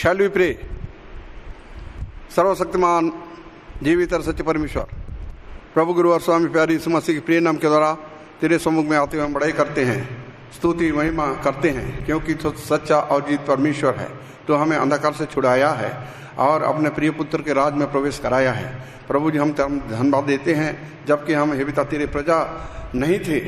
Shall we pray? सर्वशक्तिमान जीवित और सच्चे परमेश्वर, प्रभु गुरु और स्वामी प्यारे यीशु मसीह के प्रिय नाम के द्वारा तेरे सम्मुख में आते हुए हम बड़ाई करते हैं, स्तुति महिमा करते हैं, क्योंकि तो सच्चा और जीवित परमेश्वर है। तो हमें अंधकार से छुड़ाया है और अपने प्रिय पुत्र के राज में प्रवेश कराया है। प्रभु जी, हम धन्यवाद देते हैं, जबकि हम हे पिता तेरे प्रजा नहीं थे,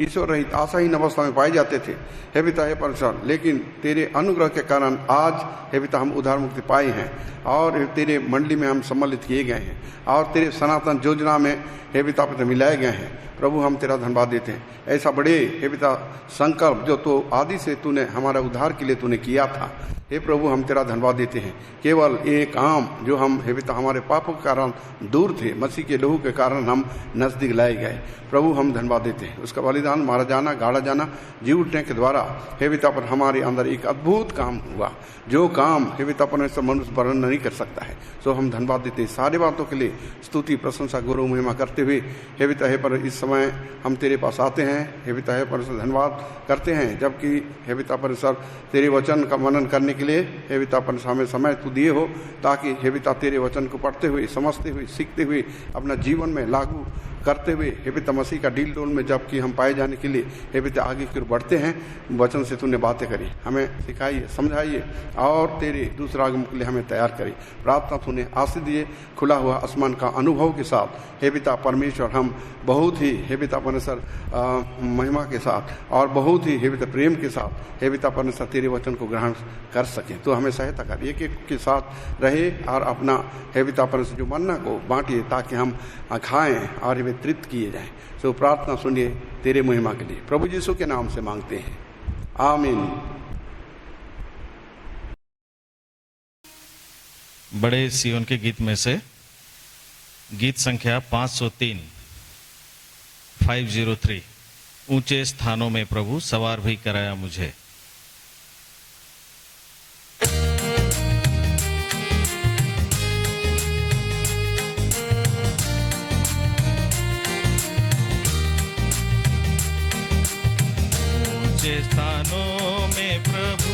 ईश्वर रहित आशाहीन अवस्था में पाए जाते थे हे पिता हे परमेश्वर, लेकिन तेरे अनुग्रह के कारण आज हे पिता हम उद्धार मुक्ति पाए हैं और तेरे मंडली में हम सम्मिलित किए गए हैं और तेरे सनातन योजना में हे पिता मिलाए गए हैं। प्रभु, हम तेरा धन्यवाद देते हैं, ऐसा बड़े हे पिता संकल्प जो तो आदि से तूने हमारा उद्धार के लिए तूने किया था। हे प्रभु, हम तेरा धन्यवाद देते हैं, केवल एक काम जो हम हे पिता हमारे पापों के कारण दूर थे, मसीह के लहू के कारण हम नजदीक लाए गए। प्रभु, हम धन्यवाद देते हैं, उसका बलिदान, मारा जाना, गाड़ा जाना, जी उठने के द्वारा हे पिता पर हमारे अंदर एक अद्भुत काम हुआ, जो काम हे पिता परमेश्वर मनुष्य वर्णन नहीं कर सकता है। सो हम धन्यवाद देते हैं सारी बातों के लिए, स्तुति प्रशंसा गुरु महिमा करते हुए हे पिता हे पर इस समय हम तेरे पास आते हैं हे पिता हे परमेश्वर, धन्यवाद करते हैं, जबकि हे पिता परमेश्वर तेरे वचन का मनन करने के लिए हे पिता परमेश्वर हमें समय तू दिए हो, ताकि हे पिता तेरे वचन को पढ़ते हुए, समझते हुए, सीखते हुए, अपना जीवन में लागू करते हुए हे पिता मसीह का डील डोल में जबकि हम पाए जाने के लिए हे पिता आगे की ओर बढ़ते हैं। वचन से तूने बातें करी, हमें सिखाइए, समझाइए और तेरे दूसरा आगमन के लिए हमें तैयार करी। प्रार्थना तूने आशीष दिए, खुला हुआ आसमान का अनुभव के साथ हे पिता परमेश्वर हम बहुत ही हे पिता परमेश्वर महिमा के साथ और बहुत ही हे पिता प्रेम के साथ हे पिता परमेश्वर तेरे वचन को ग्रहण कर सकें। तो हमें सहायता कर, एक एक के साथ रहे और अपना हे पिता परमेश्वर जो मन्ना को बांटिए, ताकि हम खाएं और तृप्त किए जाएं। सो प्रार्थना सुनिए तेरे महिमा के लिए, प्रभु यीशु के नाम से मांगते हैं, आमीन। बड़े सियोन के गीत में से गीत संख्या 503 503, ऊंचे स्थानों में प्रभु सवार भी कराया मुझे। स्थानों में प्रभु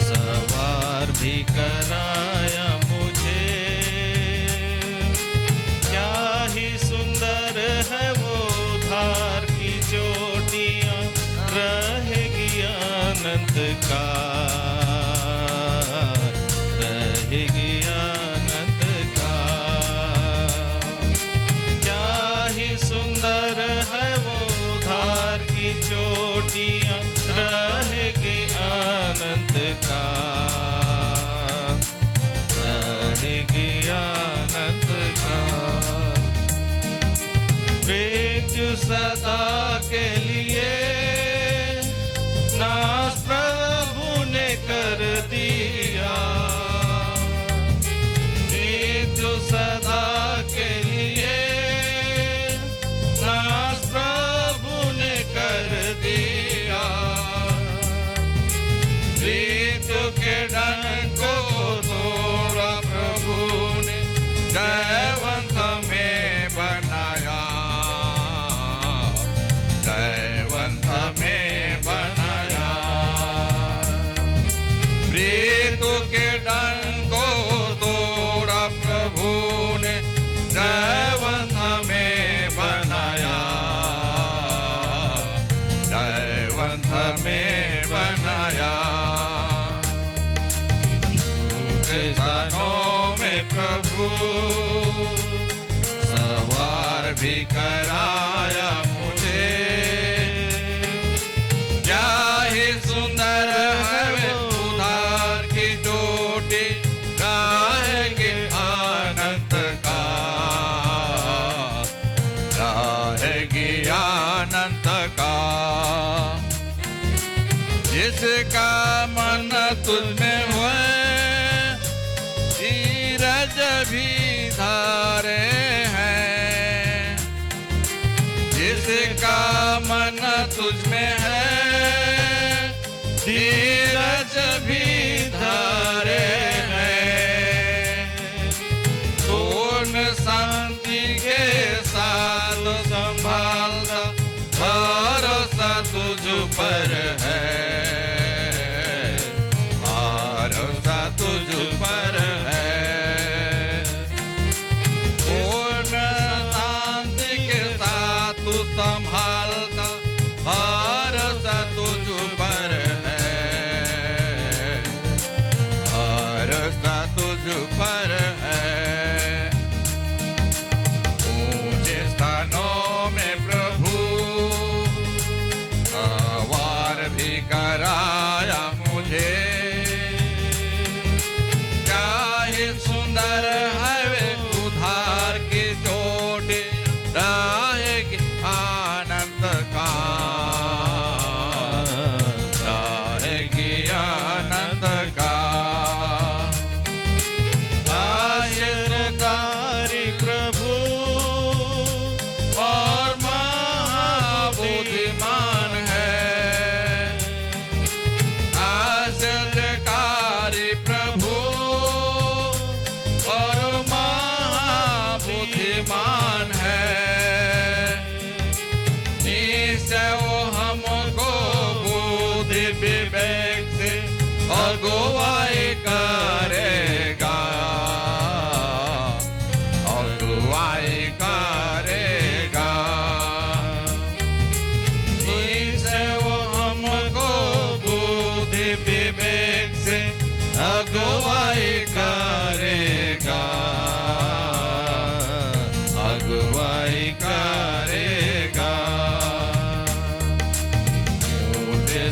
सवार भी कराया मुझे, क्या ही सुंदर है वो धार की चोटियां, रहेगी अनंत काल, रहेगी अनंत काल। क्या ही सुंदर है वो धार चोटियां, रहेगी अनंत काल, रहेगी अनंत काल। मृत्यु सदा के लिए नाश प्रभु ने कर दिया, मृत्यु सदा के लिए नाश प्रभु ने कर दिया। मृत्यु के डंक को तोड़ा प्रभु ने, जयवंत में बनाया, जयवंत में बनाया। मृत्यु के डंक को तोड़ा प्रभु ने, जयवंत में बनाया, जयवंत में बनाया। स्थानों में प्रभु सवार भी कराया मुझे, क्या ही सुंदर है वे उधार की चोटी, रहेगी अनंत काल, रहेगी अनंत काल। जिसका मन तुझ में हुए, धीरज भी धारे हैं, जिसका मन तुझ में है, धीरज भी धारे हैं। पूर्ण शांति के साथ संभालता भरोसा तुझ पर है,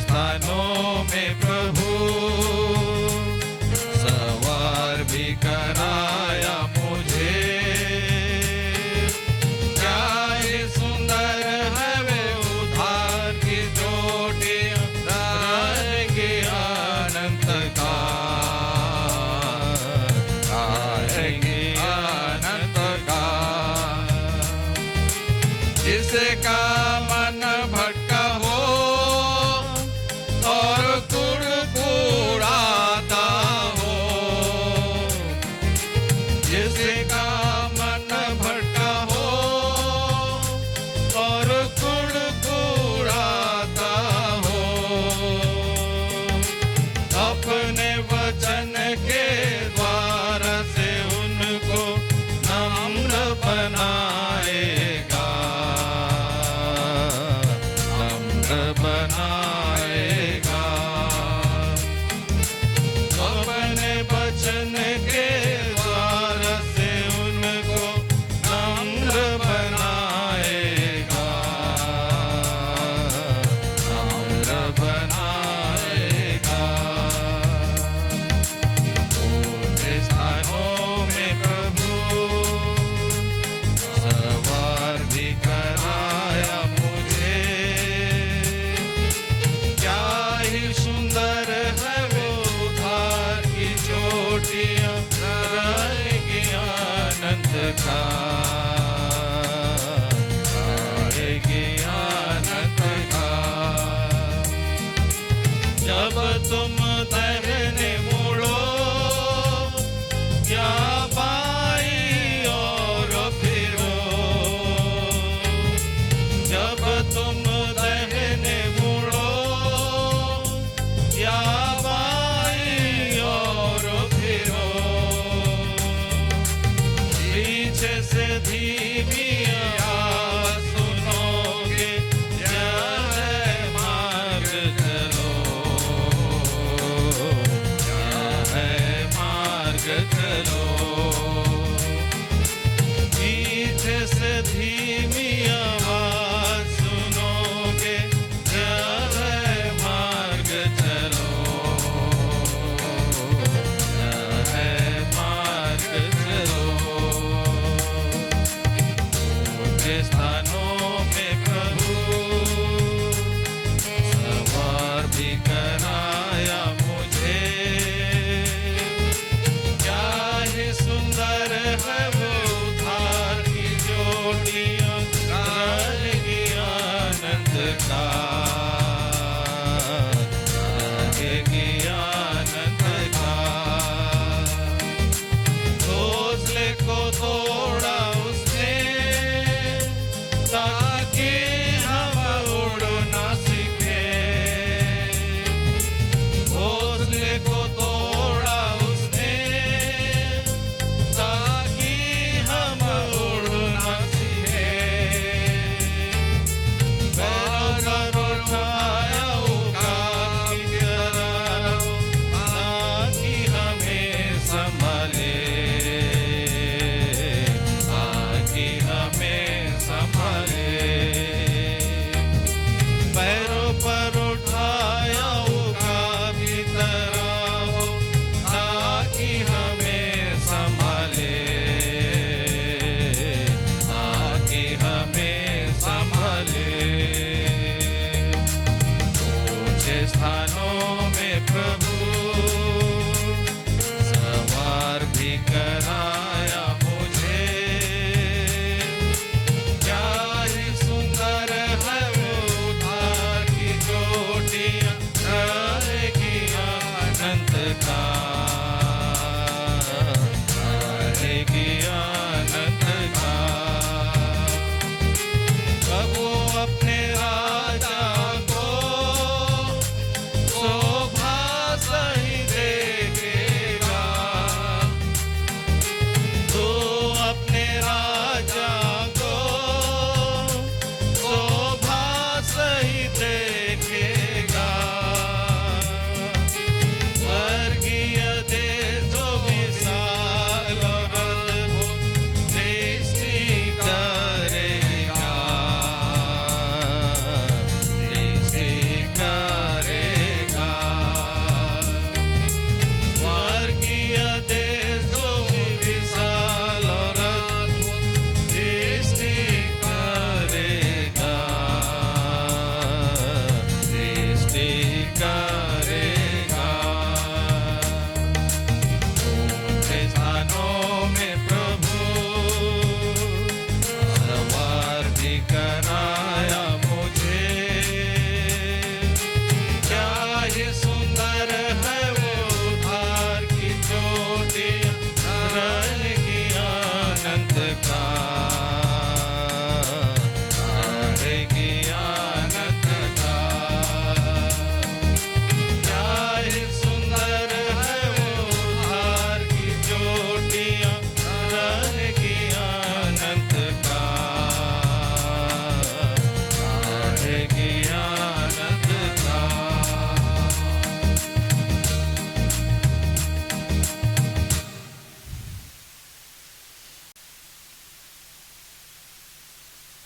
स्थानों में प्रभु सवार भी कराया मुझे। क्या ही सुंदर है वे उद्धार की चोटियां, रहेंगी अनंत काल, रहेंगी अनंत काल। जिसका मन भटका हो और कुड़कुड़ाता हो, जिसका मन भटका हो और कुड़कुड़ाता हो, अपने वचन के द्वारा से उनको नम्र बनाएगा, नम्र बनाएगा। अपने वचन के द्वारा से उनको नम्र बनाएगा, नम्र बनाएगा। ऊंचे स्थानों में प्रभु सवार भी कराया मुझे। क्या ही सुंदर है वो उद्धार की चोटियां, रहेगी अनंत काल, रहेगी अनंत काल। जब तुम दाहिने मुड़ो या बाईं ओर फिरो, जब तुम दाहिने मुड़ो या बाईं ओर फिरो, पीछे से धीमी आवाज सुनोगे, यह मार्ग चलो, यह मार्ग चलो। पीछे से धीमी आवाज सुनोगे, यह मार्ग चलो, यह मार्ग चलो। ऊंचे स्थानों में प्रभु सवार भी कराया मुझे। क्या ही सुंदर है वो उद्धार की चोटियां, रहेगी अनंत काल, रहेगी अनंत काल। घोंसले को तोड़ा उसने ताकि हम उड़ ना सीखे, घोंसले को तोड़ा उसने ताकि हम उड़ ना सीखे। पैरों पर उठाया उकाब की तरह, ताकि हमें संभाले, ताकि हमें संभाले। पैरों पर उठाया उकाब की तरह, ताकि हमें संभाले, ताकि हमें संभाले। ऊंचे स्थानों में प्रभु सवार भी कराया मुझे। क्या ही सुंदर है वो उद्धार की चोटियां, रहेगी अनंत काल, रहेगी अनंत काल। प्रभु अपने राजा को शोभा सही देगा,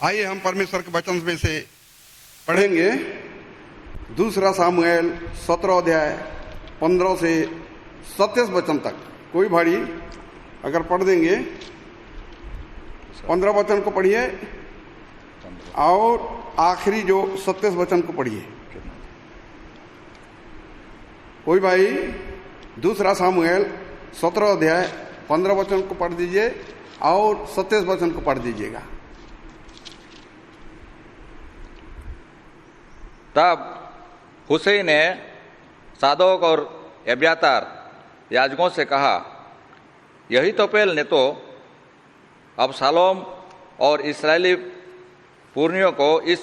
आइए हम परमेश्वर के वचन में से पढ़ेंगे। दूसरा सामुएल 17 अध्याय 15 से 27 वचन तक। कोई भाई अगर पढ़ देंगे 15 वचन को पढ़िए और आखिरी जो 27 वचन को पढ़िए। कोई भाई दूसरा सामुएल 17 अध्याय 15 वचन को पढ़ दीजिए और 27 वचन को पढ़ दीजिएगा। तब हुसै ने सादोक और एब्यातार याजकों से कहा, अहीतोपेल ने तो अबशालोम और इस्राएली पुरनियों को इस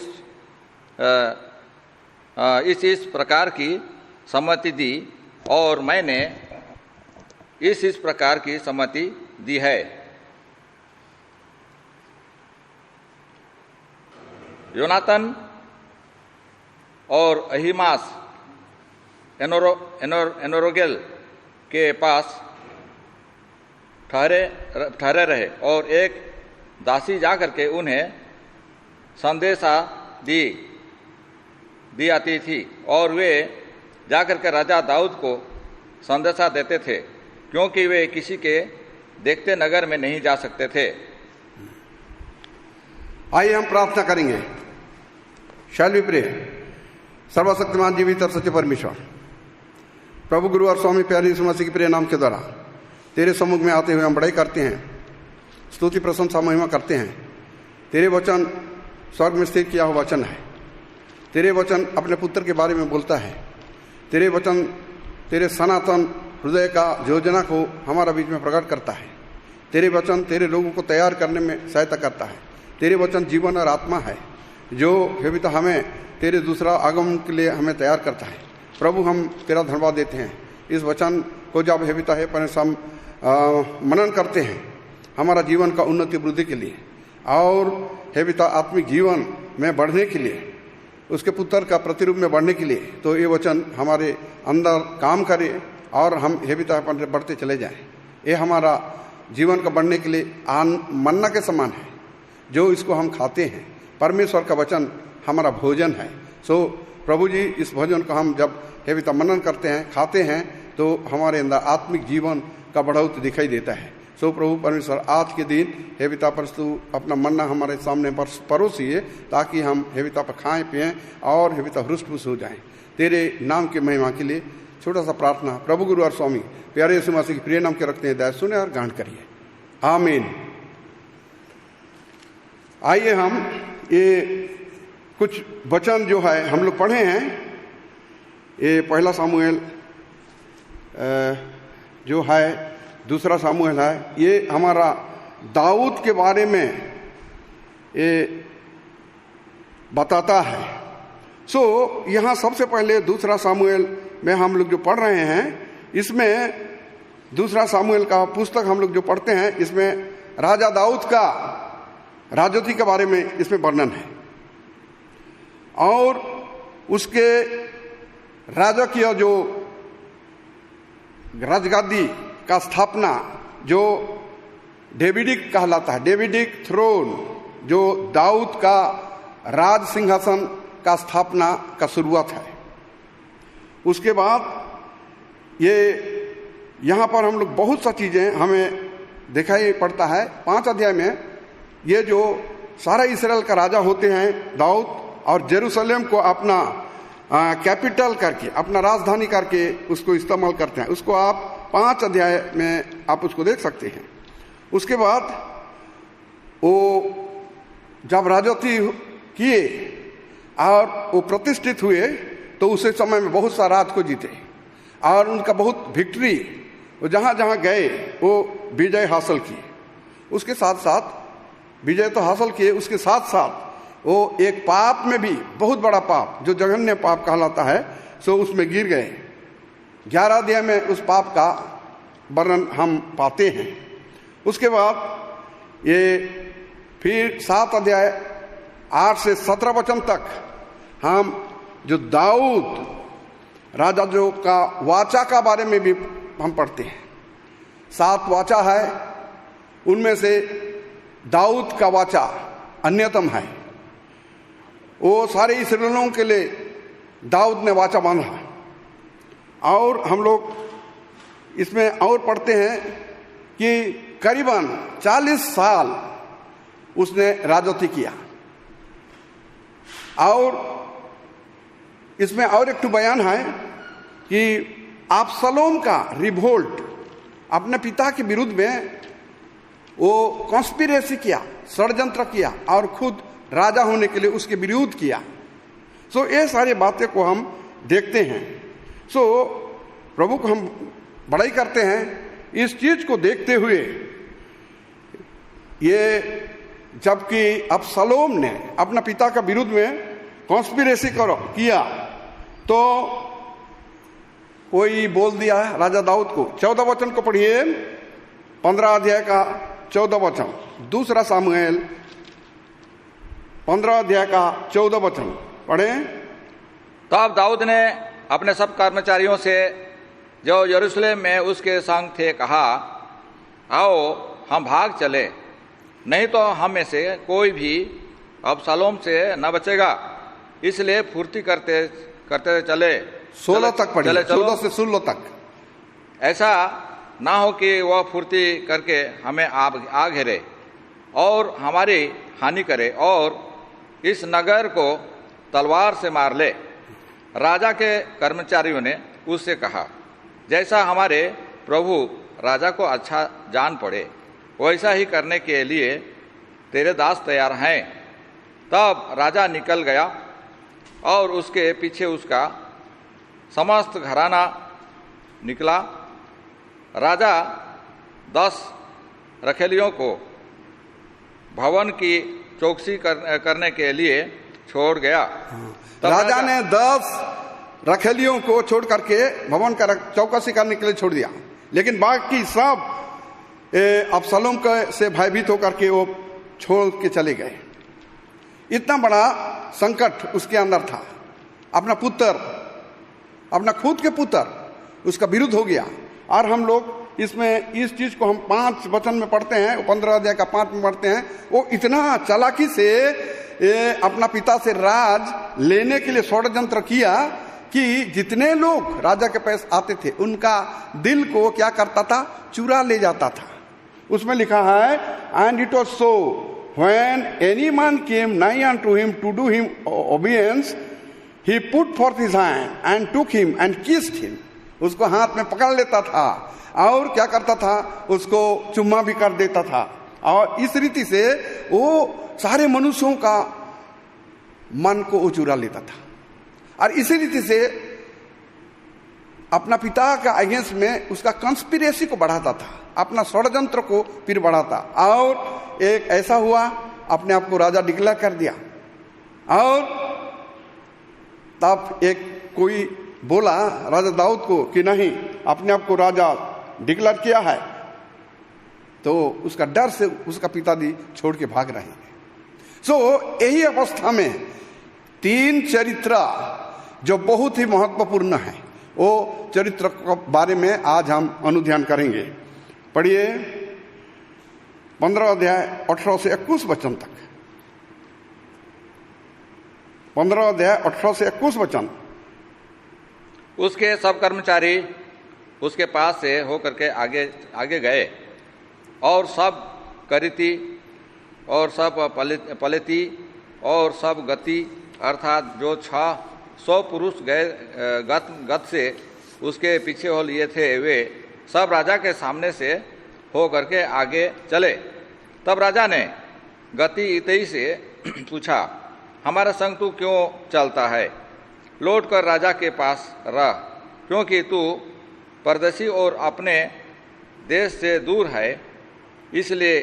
प्रकार की सम्मति दी और मैंने इस प्रकार की सम्मति दी है। योनातन और अहीमास एनोरोगेल के पास ठहरे रहे और एक दासी जाकर के उन्हें संदेशा दी आती थी और वे जाकर के राजा दाऊद को संदेशा देते थे, क्योंकि वे किसी के देखते नगर में नहीं जा सकते थे। आइए हम प्रार्थना करेंगे। शैल भी प्रिय सर्वशक्तिमान जीवित और सच्चे परमेश्वर, प्रभु गुरु और स्वामी प्यारे यीशु मसीह के प्रिय नाम के द्वारा तेरे सम्मुख में आते हुए हम बड़ाई करते हैं, स्तुति प्रशंसा महिमा करते हैं। तेरे वचन स्वर्ग में स्थिर किया हुआ वचन है। तेरे वचन अपने पुत्र के बारे में बोलता है। तेरे वचन तेरे सनातन हृदय का योजना को हमारा बीच में प्रकट करता है। तेरे वचन तेरे लोगों को तैयार करने में सहायता करता है। तेरे वचन जीवन और आत्मा है जो हे पिता हमें तेरे दूसरा आगमन के लिए हमें तैयार करता है। प्रभु हम तेरा धन्यवाद देते हैं। इस वचन को जब हे पिता है हम मनन करते हैं हमारा जीवन का उन्नति वृद्धि के लिए और हे पिता आत्मिक जीवन में बढ़ने के लिए, उसके पुत्र का प्रतिरूप में बढ़ने के लिए, तो ये वचन हमारे अंदर काम करे और हम हे पिता बढ़ते चले जाएं। ये हमारा जीवन का बढ़ने के लिए मन्ना के समान है जो इसको हम खाते हैं। परमेश्वर का वचन हमारा भोजन है। सो प्रभु जी इस भोजन को हम जब हे पिता मनन करते हैं, खाते हैं, तो हमारे अंदर आत्मिक जीवन का बढ़ोतरी दिखाई देता है। सो प्रभु परमेश्वर आज के दिन हे पिता पर तू अपना मन्ना हमारे सामने परोसिए ताकि हम हे पिता पर खाएं पिएं और हे पिता हृष्ट पुष्ट हो जाएं। तेरे नाम के महिमा के लिए छोटा सा प्रार्थना प्रभु गुरु और स्वामी प्यारे यीशु मसीह के प्रिय नाम के रखते हैं। दया सुने और ग्रहण करिए। आमीन। आइए हम ये कुछ वचन जो है हम लोग पढ़े हैं। ये पहला सामुएल जो है, दूसरा सामुएल है, ये हमारा दाऊद के बारे में ये बताता है। सो यहाँ सबसे पहले दूसरा सामुएल में हम लोग जो पढ़ रहे हैं, इसमें दूसरा सामुएल का पुस्तक हम लोग जो पढ़ते हैं, इसमें राजा दाऊद का राजनीति के बारे में इसमें वर्णन है और उसके राजा की जो राजगादी का स्थापना जो डेविडिक कहलाता है, डेविडिक थ्रोन, जो दाऊद का राज सिंहासन का स्थापना का शुरुआत है। उसके बाद ये यहाँ पर हम लोग बहुत सा चीज़ें हमें दिखाई पड़ता है। 5 अध्याय में ये जो सारा इस्राएल का राजा होते हैं दाऊद, और जेरूशलेम को अपना कैपिटल करके, अपना राजधानी करके उसको इस्तेमाल करते हैं। उसको आप 5 अध्याय में आप उसको देख सकते हैं। उसके बाद वो जब राजनीति किए और वो प्रतिष्ठित हुए तो उसी समय में बहुत सा राज को जीते और उनका बहुत विक्ट्री, वो जहाँ जहाँ गए वो विजय हासिल किए। उसके साथ साथ विजय तो हासिल किए, उसके साथ साथ वो एक पाप में भी, बहुत बड़ा पाप जो जघन्य पाप कहलाता है, सो उसमें गिर गए। 11 अध्याय में उस पाप का वर्णन हम पाते हैं। उसके बाद ये फिर 7 अध्याय 8 से 17 वचन तक हम जो दाऊद राजा जो का वाचा का बारे में भी हम पढ़ते हैं। 7 वाचा है, उनमें से दाऊद का वाचा अन्यतम है। वो सारे इस्राएलियों के लिए दाऊद ने वाचा बांधा। और हम लोग इसमें और पढ़ते हैं कि करीबन 40 साल उसने राजत्व किया। और इसमें और एक बयान है कि अब्सलोम का रिवोल्ट अपने पिता के विरुद्ध में वो कॉन्स्पिरेसी किया, षड्यंत्र किया और खुद राजा होने के लिए उसके विरोध किया। सो ये सारी बातें को हम देखते हैं। सो प्रभु को हम बड़ाई करते हैं। इस चीज को देखते हुए ये जबकि अब्सलोम ने अपना पिता का विरुद्ध में कॉन्स्पिरेसी किया तो कोई बोल दिया राजा दाऊद को। 14 वचन को पढ़िए, 15 अध्याय का 14 वचन, दूसरा सामुएल 15 अध्याय का 14 वचन पढ़े। तब दाऊद ने अपने सब कर्मचारियों से जो यरूशलेम में उसके संग थे कहा, आओ हम भाग चले, नहीं तो हम में से कोई भी अब्सलोम से न बचेगा। इसलिए फुर्ती करते करते चले। 16 तक पढ़िए, चले 14 से 16 तक। ऐसा ना हो कि वह फुर्ती करके हमें आ घेरे और हमारी हानि करे और इस नगर को तलवार से मार ले। राजा के कर्मचारियों ने उससे कहा, जैसा हमारे प्रभु राजा को अच्छा जान पड़े वैसा ही करने के लिए तेरे दास तैयार हैं। तब राजा निकल गया और उसके पीछे उसका समस्त घराना निकला। राजा 10 रखेलियों को भवन की चौकसी करने के लिए छोड़ गया। राजा ने 10 रखेलियों को छोड़ करके भवन का चौकसी करने के लिए छोड़ दिया, लेकिन बाकी सब अब्सलोम से भयभीत होकर के वो छोड़ के चले गए। इतना बड़ा संकट उसके अंदर था। अपना पुत्र, अपना खुद के पुत्र उसका विरुद्ध हो गया। और हम लोग इसमें इस चीज को हम 5 वचन में पढ़ते हैं, 15 अध्याय का 5 में पढ़ते हैं। वो इतना चालाकी से अपना पिता से राज लेने के लिए षड्यंत्र किया कि जितने लोग राजा के पास आते थे उनका दिल को क्या करता था, चुरा ले जाता था। उसमें लिखा है, and it was so when any man came nigh unto him to do him obeisance he put forth his hand and took him and kissed him. उसको हाथ में पकड़ लेता था और क्या करता था, उसको चुम्मा भी कर देता था। और इस रीति से वो सारे मनुष्यों का मन को चुरा लेता था और इसी रीति से अपना पिता का अगेंस्ट में उसका कंस्पिरेसी को बढ़ाता था, अपना षड्यंत्र को फिर बढ़ाता। और एक ऐसा हुआ, अपने आप को राजा डिक्लेयर कर दिया। और तब एक कोई बोला राजा दाऊद को कि नहीं, अपने आप को राजा डिक्लेयर किया है, तो उसका डर से उसका पिताजी छोड़ के भाग रहे हैं। सो यही अवस्था में 3 चरित्र जो बहुत ही महत्वपूर्ण है, वो चरित्र के बारे में आज हम अनुध्यान करेंगे। पढ़िए 15 अध्याय 18 से 21 वचन तक। 15 अध्याय 18 से 21 वचन। उसके सब कर्मचारी उसके पास से होकर के आगे गए और सब करीती और सब पलेती और सब गति अर्थात जो 600 पुरुष गए गत से उसके पीछे हो लिए थे, वे सब राजा के सामने से हो करके आगे चले। तब राजा ने गति इतई से पूछा, हमारा संग तू क्यों चलता है? लौट कर राजा के पास रह, क्योंकि तू परदेसी और अपने देश से दूर है, इसलिए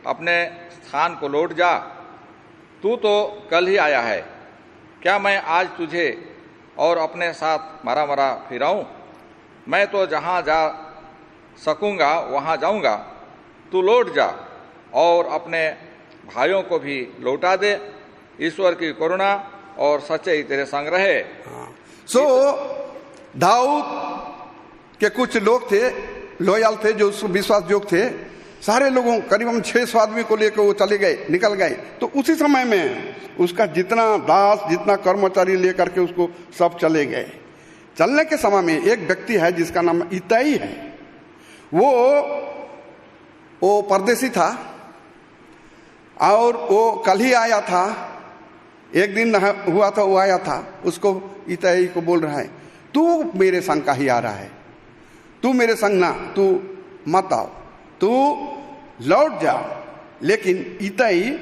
अपने स्थान को लौट जा। तू तो कल ही आया है, क्या मैं आज तुझे और अपने साथ मरा मरा फिराऊं? मैं तो जहाँ जा सकूँगा वहाँ जाऊँगा, तू लौट जा और अपने भाइयों को भी लौटा दे। ईश्वर की करुणा और सच्चाई तेरे संग रहे। सो दाऊद के कुछ लोग थे, लॉयल थे, जो विश्वास योग्य थे, सारे लोगों करीबन 600 आदमी को लेकर वो चले गए, निकल गए। तो उसी समय में उसका जितना दास, जितना कर्मचारी लेकर के उसको सब चले गए। चलने के समय में एक व्यक्ति है जिसका नाम इताई है। वो परदेसी था और वो कल ही आया था, एक दिन हुआ था वो आया था। उसको इताई को बोल रहा है, तू मेरे संग का ही आ रहा है, तू मेरे संग ना, तू मत आओ, तू लौट जा। लेकिन इताई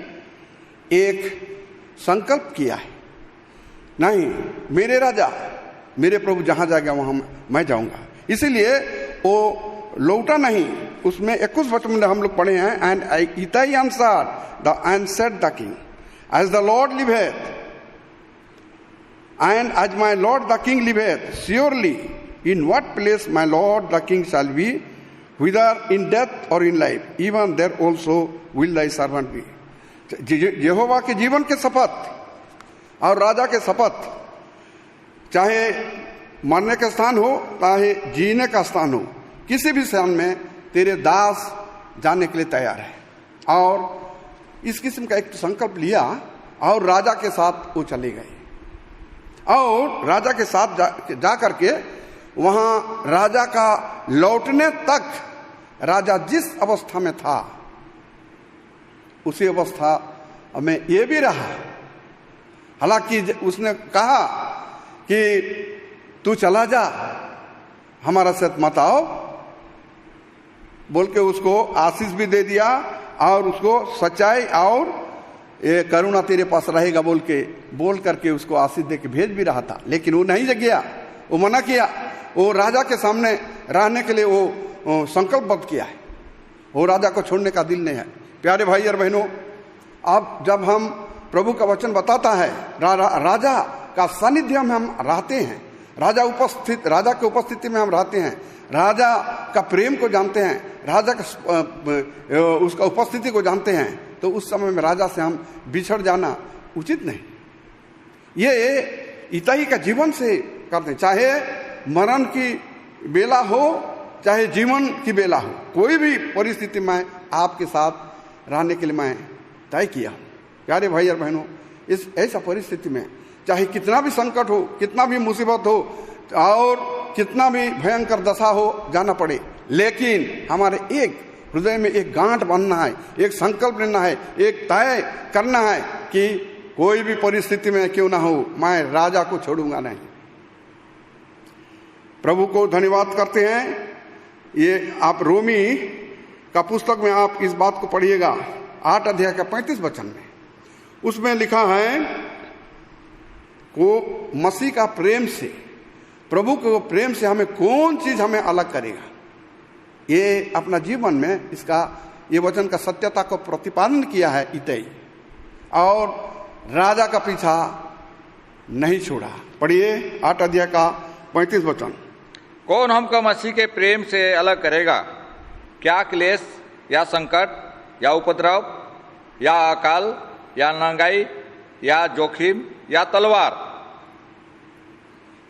एक संकल्प किया है, नहीं, मेरे राजा, मेरे प्रभु जहां जाएगा वहां मैं जाऊंगा। इसीलिए वो लौटा नहीं। उसमें 21 वचन में हम लोग पढ़े हैं, and Ittai answered and said the king, as the Lord liveth and as my lord the king liveth, surely in what place my lord the king shall be, whither in death or in life, even there also will thy servant be. यहोवा के जीवन के शपथ और राजा के शपथ, चाहे मरने का स्थान हो चाहे जीने का स्थान हो, किसी भी स्थान में तेरे दास जाने के लिए तैयार है। और इस किस्म का एक संकल्प लिया और राजा के साथ वो चले गए। और राजा के साथ जा करके वहां राजा का लौटने तक राजा जिस अवस्था में था उसी अवस्था में ये भी रहा। हालांकि उसने कहा कि तू चला जा, हमारा साथ मत आओ, बोल के उसको आशीष भी दे दिया और उसको सच्चाई और ये करुणा तेरे पास रहेगा बोल करके उसको आशीष दे के भेज भी रहा था। लेकिन वो नहीं गया, वो मना किया। वो राजा के सामने रहने के लिए वो संकल्पबद्ध किया है। वो राजा को छोड़ने का दिल नहीं है। प्यारे भाई और बहनों, अब जब हम प्रभु का वचन बताता है, राजा का सानिध्य में हम रहते हैं, राजा के उपस्थिति में हम रहते हैं, राजा का प्रेम को जानते हैं, राजा का उसका उपस्थिति को जानते हैं, तो उस समय में राजा से हम बिछड़ जाना उचित नहीं। ये इताई का जीवन से करते हैं, चाहे मरण की बेला हो चाहे जीवन की बेला हो, कोई भी परिस्थिति में आपके साथ रहने के लिए मैं तय किया हूं। प्यारे भाई और बहनों, इस ऐसा परिस्थिति में चाहे कितना भी संकट हो, कितना भी मुसीबत हो और कितना भी भयंकर दशा हो जाना पड़े, लेकिन हमारे एक हृदय में एक गांठ बांधना है, एक संकल्प लेना है, एक तय करना है कि कोई भी परिस्थिति में क्यों ना हो मैं राजा को छोड़ूंगा नहीं। प्रभु को धन्यवाद करते हैं। ये आप रोमी का पुस्तक में आप इस बात को पढ़िएगा, 8 अध्याय का 35 वचन में, उसमें लिखा है को मसीह का प्रेम से, प्रभु के प्रेम से हमें कौन चीज हमें अलग करेगा। ये अपना जीवन में इसका ये वचन का सत्यता को प्रतिपादन किया है इताई, और राजा का पीछा नहीं छोड़ा। पढ़िए 8 अध्याय का 35 वचन। कौन हमको मसीह के प्रेम से अलग करेगा? क्या क्लेश या संकट या उपद्रव या अकाल या नंगाई या जोखिम या तलवार?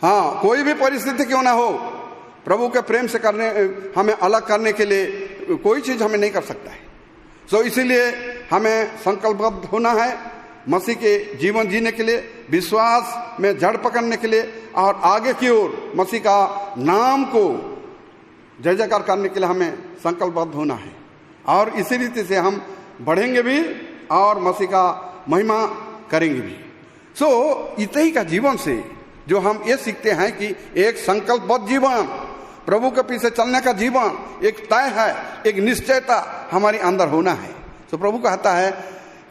हाँ, कोई भी परिस्थिति क्यों ना हो, प्रभु के प्रेम से हमें अलग करने के लिए कोई चीज हमें नहीं कर सकता है। सो इसीलिए हमें संकल्पबद्ध होना है मसीह के जीवन जीने के लिए, विश्वास में जड़ पकड़ने के लिए, और आगे की ओर मसीह का नाम को जय जयकार करने के लिए हमें संकल्पबद्ध होना है। और इसी रीति से हम बढ़ेंगे भी और मसीह का महिमा करेंगे भी। सो इताई का जीवन से जो हम ये सीखते हैं कि एक संकल्पबद्ध जीवन, प्रभु के पीछे चलने का जीवन एक तय है, एक निश्चयता हमारे अंदर होना है। तो प्रभु कहता है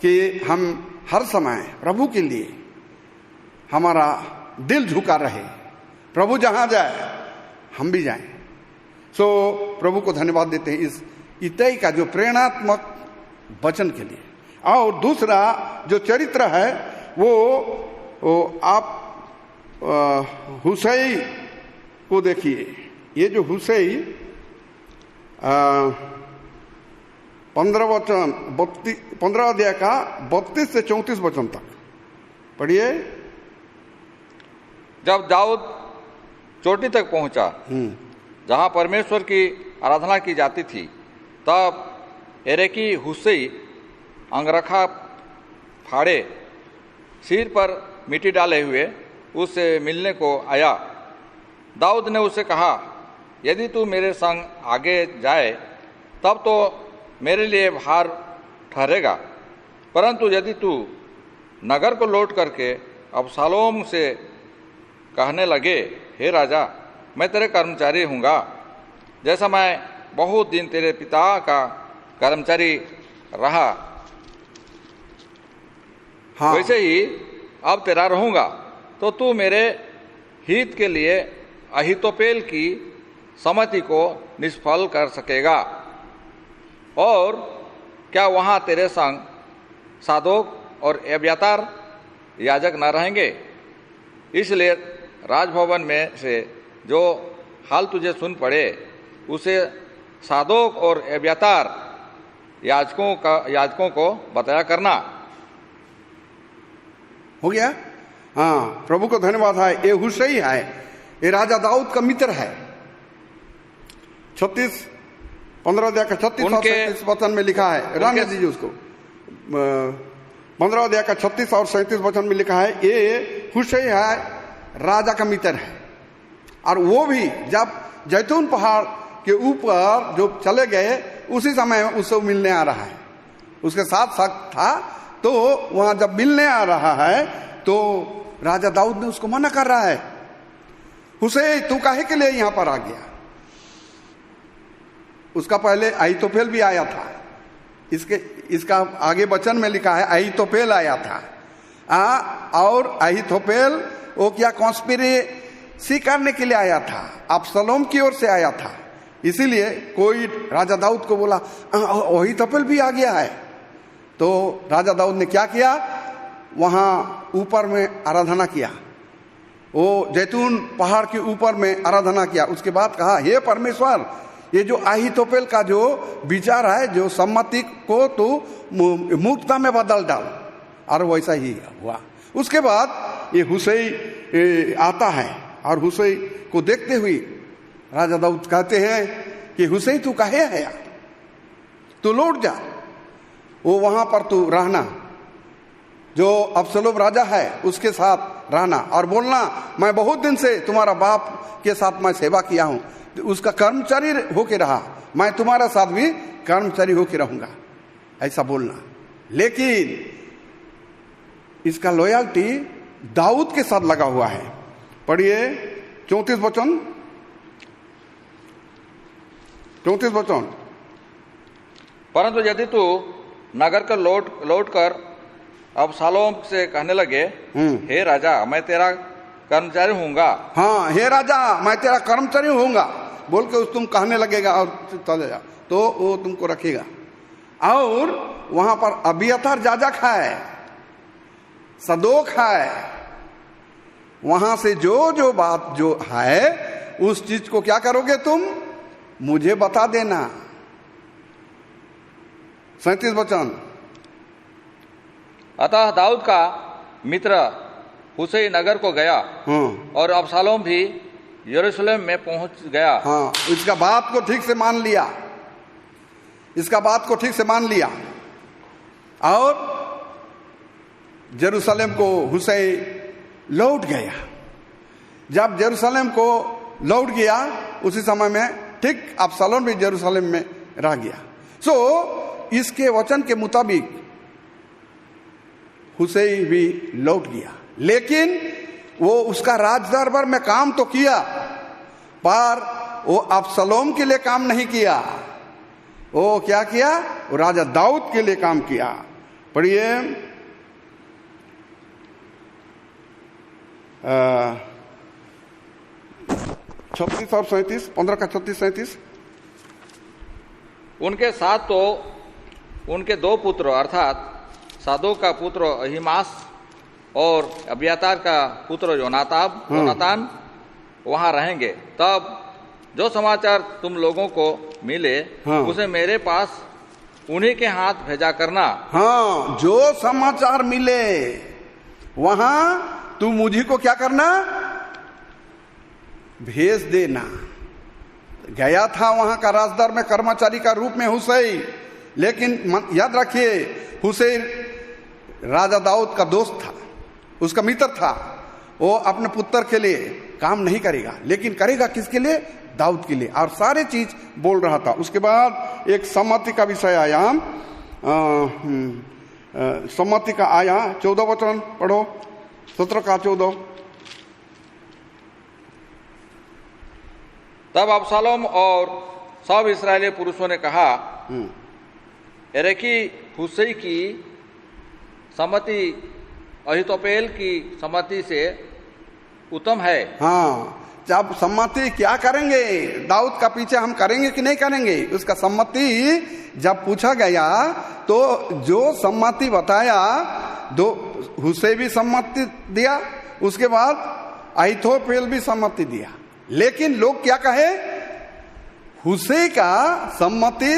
कि हम हर समय प्रभु के लिए हमारा दिल झुका रहे, प्रभु जहां जाए हम भी जाएं। सो प्रभु को धन्यवाद देते हैं इस इताई का जो प्रेरणात्मक वचन के लिए। और दूसरा जो चरित्र है वो आप हुसै को देखिए। ये जो हुसै 15 अध्याय का 32 से 34 वचन तक पढ़िए। जब दाऊद चोटी तक पहुंचा जहां परमेश्वर की आराधना की जाती थी, तब एरेकी हुसै अंगरखा फाड़े सिर पर मिट्टी डाले हुए उससे मिलने को आया। दाऊद ने उससे कहा, यदि तू मेरे संग आगे जाए तब तो मेरे लिए भार ठहरेगा, परंतु यदि तू नगर को लौट करके अबशालोम से कहने लगे, हे राजा, मैं तेरे कर्मचारी हूँगा, जैसा मैं बहुत दिन तेरे पिता का कर्मचारी रहा, हाँ, वैसे ही अब तेरा रहूँगा, तो तू मेरे हित के लिए अहीतोपेल की सम्मति को निष्फल कर सकेगा। और क्या वहाँ तेरे संग सादोक और एब्यातार याजक न रहेंगे? इसलिए राजभवन में से जो हाल तुझे सुन पड़े उसे सादोक और एब्यातार याजकों को बताया करना। हो गया। हाँ, प्रभु को धन्यवाद है। ये हुसै है, ये राजा दाऊद का मित्र है। 15 अध्याय का 36 और 37 वचन में लिखा है, रहने दीजिए उसको। 15 अध्याय का 36 और 37 वचन में लिखा है, ये हुसै है, राजा का मित्र है। और वो भी जब जैतून पहाड़ के ऊपर जो चले गए उसी समय उससे मिलने आ रहा है, उसके साथ साथ था। तो वहां जब मिलने आ रहा है तो राजा दाऊद ने उसको मना कर रहा है, हुसै तू काहे के लिए यहां पर आ गया? उसका पहले अहीतोपेल भी आया था। इसका आगे वचन में लिखा है अहीतोपेल आया था। और अहीतोपेल वो क्या कॉन्स्पिरेसी करने के लिए आया था, अबशालोम की ओर से आया था। इसीलिए कोई राजा दाऊद को बोला अहीतोपेल भी आ गया है। तो राजा दाऊद ने क्या किया, वहां ऊपर में आराधना किया, वो जैतून पहाड़ के ऊपर में आराधना किया। उसके बाद कहा, हे परमेश्वर, ये जो अहीतोपेल का जो विचार है, जो सम्मति को तो मूर्खता में बदल डाल। और वैसा ही हुआ। उसके बाद ये हुसै आता है और हुसै को देखते हुए राजा दाऊद कहते हैं कि हुसै तू काहे है, तू लौट जा, वो वहां पर तू रहना, जो अबशालोम राजा है उसके साथ रहना, और बोलना मैं बहुत दिन से तुम्हारा बाप के साथ मैं सेवा किया हूं, उसका कर्मचारी होके रहा, मैं तुम्हारे साथ भी कर्मचारी होके रहूंगा, ऐसा बोलना। लेकिन इसका लॉयल्टी दाऊद के साथ लगा हुआ है। पढ़िए 34 वचन। परंतु यदि तू नगर को लौट कर अबशालोम से कहने लगे, हे राजा, मैं तेरा कर्मचारी हूँगा। हाँ, हे राजा, मैं तेरा कर्मचारी हूँगा बोल के तुम कहने लगेगा और चले जा, तो वो तुमको रखेगा। और वहां पर अबियातार याजक है, सदोक है, वहां से जो बात जो है उस चीज को क्या करोगे तुम, मुझे बता देना। 37 वचन। अतः दाऊद का मित्र हुसै नगर को गया और अबशालोम भी यरूशलेम में पहुंच गया। हाँ, इसका बात को ठीक से मान लिया, इसका बात को ठीक से मान लिया। और यरूशलेम को हुसै लौट गया। जब यरूशलेम को लौट गया उसी समय में ठीक अबशालोम भी यरूशलेम में रह गया। सो इसके वचन के मुताबिक हुसै भी लौट गया, लेकिन वो उसका राज दरबार में काम तो किया, पर वो अबशालोम के लिए काम नहीं किया। वो क्या किया, वो राजा दाऊद के लिए काम किया। पढ़िए 36 और 37, 15 का 36-37। उनके साथ तो उनके दो पुत्र अर्थात सादोक का पुत्र अहीमास और अबियातार का पुत्र योनातान वहां रहेंगे। तब जो समाचार तुम लोगों को मिले उसे मेरे पास उन्हीं के हाथ भेजा करना। हाँ, जो समाचार मिले वहां तू मुझे को क्या करना, भेज देना। गया था वहां का राजदर में कर्मचारी का रूप में हुसै, लेकिन याद रखिए, हुसैन राजा दाऊद का दोस्त था, उसका मित्र था। वो अपने पुत्र के लिए काम नहीं करेगा, लेकिन करेगा किसके लिए? दाऊद के लिए। और सारे चीज बोल रहा था। उसके बाद एक सम्मति का विषय आया, सम्मति का आया। 14 वचन पढ़ो, 17 का 14। तब अबशालोम और सब इस्राएली पुरुषों ने कहा, एरेकी हुसै की सम्मति अहीतोपेल की सम्मति से उत्तम है। हाँ, जब सम्मति क्या करेंगे, दाऊद का पीछे हम करेंगे कि नहीं करेंगे, उसका सम्मति जब पूछा गया तो जो सम्मति बताया, दो हुसै भी सम्मति दिया, उसके बाद अहीतोपेल भी सम्मति दिया। लेकिन लोग क्या कहे, हुसै का सम्मति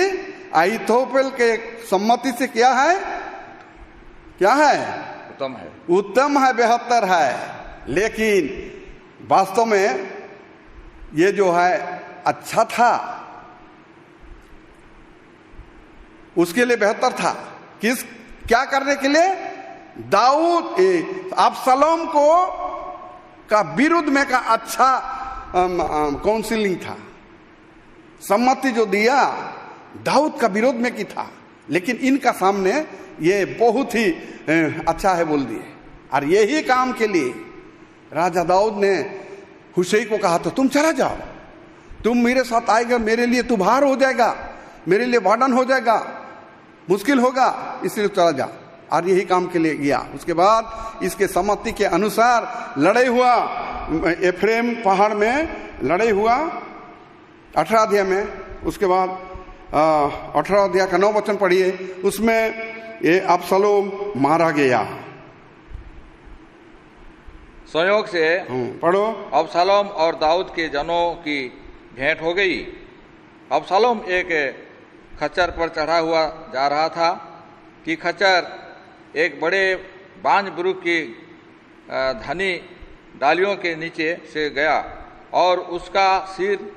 अहीतोपेल के सम्मति से क्या है? क्या है? उत्तम है, उत्तम है, बेहतर है। लेकिन वास्तव में ये जो है अच्छा था, उसके लिए बेहतर था। किस क्या करने के लिए? दाऊद अबशालोम को का विरुद्ध में का अच्छा काउंसिलिंग था। सम्मति जो दिया दाऊद का विरोध में की था, लेकिन इनका सामने ये बहुत ही अच्छा है बोल दिए। और यही काम के लिए राजा दाऊद ने हुसै को कहा, तो तुम चला जाओ, तुम मेरे साथ आएगा, मेरे लिए तू भार हो जाएगा, मेरे लिए वार्डन हो जाएगा, मुश्किल होगा, इसलिए चला जा। और यही काम के लिए गया। उसके बाद इसके सम्मति के अनुसार लड़ाई हुआ, एफ्रेम पहाड़ में लड़ाई हुआ 18 अध्याय में। उसके बाद 18 अध्याय का 9 वचन पढ़िए, उसमें ये अबशालोम मारा गया। संयोग से पढ़ो। अबशालोम और दाऊद के जनों की भेंट हो गई। अबशालोम एक खच्चर पर चढ़ा हुआ जा रहा था कि खच्चर एक बड़े बांज वृक्ष की घनी डालियों के नीचे से गया और उसका सिर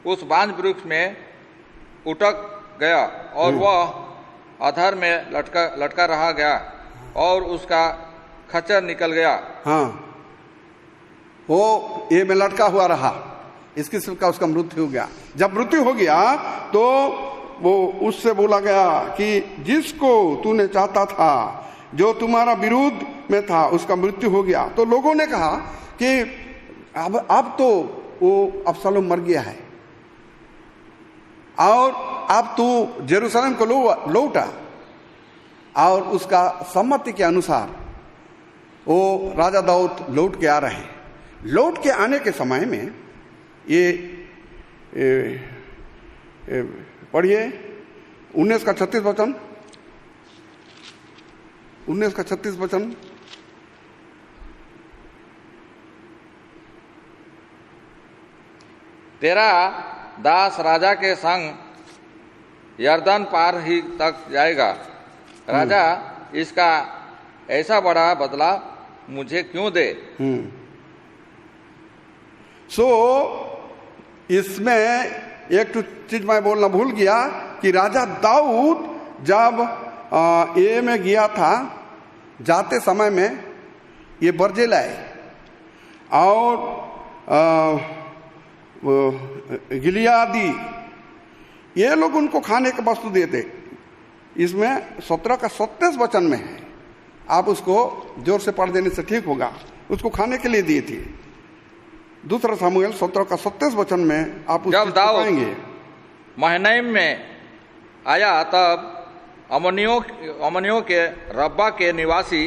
उस बांज वृक्ष में उटक गया और वह अधर में लटका रहा गया और उसका खच्चर निकल गया। हाँ, वो ये में लटका हुआ रहा, इसकी सिर्फ का उसका मृत्यु हो गया। जब मृत्यु हो गया तो वो उससे बोला गया कि जिसको तूने चाहता था, जो तुम्हारा विरोध में था, उसका मृत्यु हो गया। तो लोगों ने कहा कि अब तो वो अबशालोम मर गया है और अब तू जेरूशलेम को लौटा। और उसका सम्मति के अनुसार वो राजा दाऊद लौट के आ रहे। लौट के आने के समय में ये पढ़िए 19 का 36 वचन, 19 का 36 वचन। तेरा दास राजा के संग यरदन पार ही तक जाएगा। राजा इसका ऐसा बड़ा बदला मुझे क्यों दे? इसमें एक चीज मैं बोलना भूल गया कि राजा दाऊद जब ये में गया था, जाते समय में ये बर्जे लाए और गिलियादी ये लोग उनको खाने का वस्तु देते। इसमें 17 का 27 वचन में है, आप उसको जोर से पढ़ देने से ठीक होगा। उसको खाने के लिए दिए थे। दूसरा सामुएल 17 का 27 वचन में आप जब दाऊद महनैम में आया तब अमनियों के रब्बा के निवासी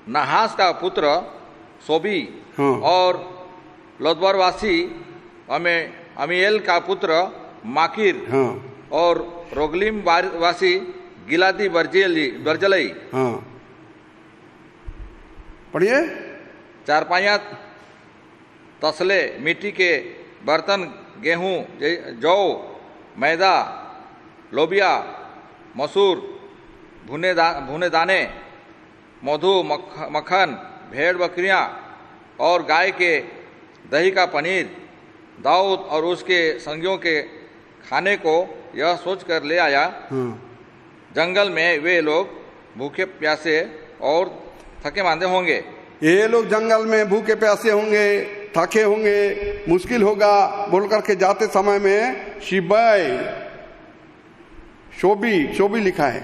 नहास का पुत्र सोबी और लोदबरवासी अमीएल का पुत्र माकिर और रोगलिम वासी गिलादी बर्जलई पढ़िए। चारपाइया तसले मिट्टी के बर्तन, गेहूं, जौ, मैदा, लोबिया, मसूर, भुने दाने, मधु, मक्खन, भेड़ बकरियां और गाय के दही का पनीर दाऊद और उसके संगियों के खाने को यह सोचकर ले आया जंगल में वे लोग भूखे प्यासे और थके मांदे होंगे। ये लोग जंगल में भूखे प्यासे होंगे, थके होंगे, मुश्किल होगा बोल करके जाते समय में शिबाई शोबी लिखा है।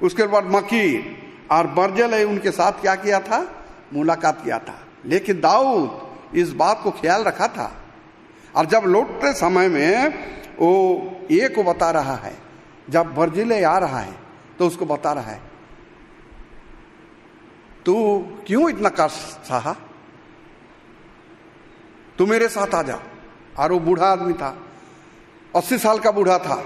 उसके बाद मकीर और बर्जिलाई उनके साथ क्या किया था? मुलाकात किया था। लेकिन दाऊद इस बात को ख्याल रखा था, और जब लौटते समय में वो एक को बता रहा है, जब बर्जिलाई आ रहा है तो उसको बता रहा है, तू क्यों इतना कष्ट सहा, तू मेरे साथ आ जा। और वो बूढ़ा आदमी था, 80 साल का बूढ़ा था,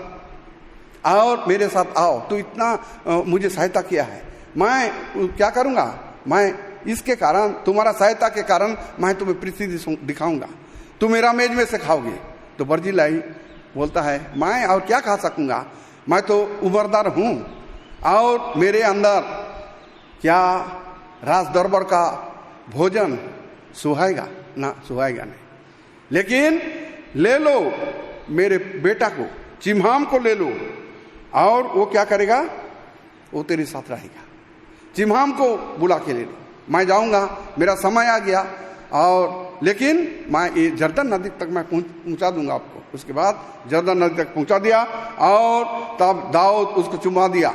और मेरे साथ आओ, तू इतना मुझे सहायता किया है, मैं क्या करूंगा, मैं इसके कारण, तुम्हारा सहायता के कारण मैं तुम्हें पृथ्वी दिखाऊंगा, तू मेरा मेज में से खाओगे। तो बर्जिलाई बोलता है, मैं और क्या खा सकूंगा, मैं तो उम्रदार हूं, और मेरे अंदर क्या राज दरबार का भोजन सुहाएगा ना, सुहाएगा नहीं। लेकिन ले लो मेरे बेटा को, चिम्हाम को ले लो, और वो क्या करेगा, वो तेरे साथ रहेगा। चिम्हाम को बुला के ले लो, मैं जाऊंगा, मेरा समय आ गया, और लेकिन मैं ये जर्दन नदी तक मैं पहुंचा दूंगा आपको। उसके बाद जर्दन नदी तक पहुंचा दिया, और तब दाऊद उसको चुमा दिया,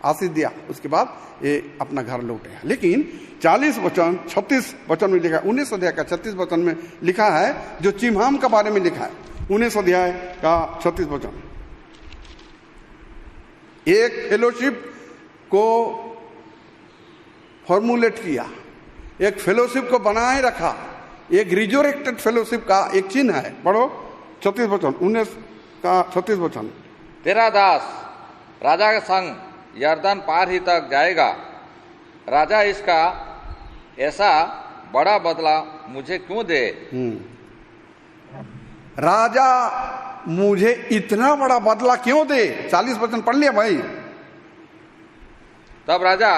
आशीष दिया। उसके बाद ये अपना घर लौटेगा। लेकिन 40 वचन 36 वचन में लिखा है, 19 अध्याय का 36 वचन में लिखा है, जो चिम्हाम के बारे में लिखा है, 19 अध्याय का 36 वचन, एक फेलोशिप को फॉर्मुलेट किया, एक फेलोशिप को बनाए रखा, एक रिजोरेक्टेड फेलोशिप का एक चिन्ह है। पढ़ो 36 वचन, 19 का 36 वचन। तेरा दास राजा के संग यर्दन पार ही तक जाएगा, राजा इसका ऐसा बड़ा बदला मुझे क्यों दे। राजा मुझे इतना बड़ा बदला क्यों दे। 40 वचन पढ़ लिया भाई। तब राजा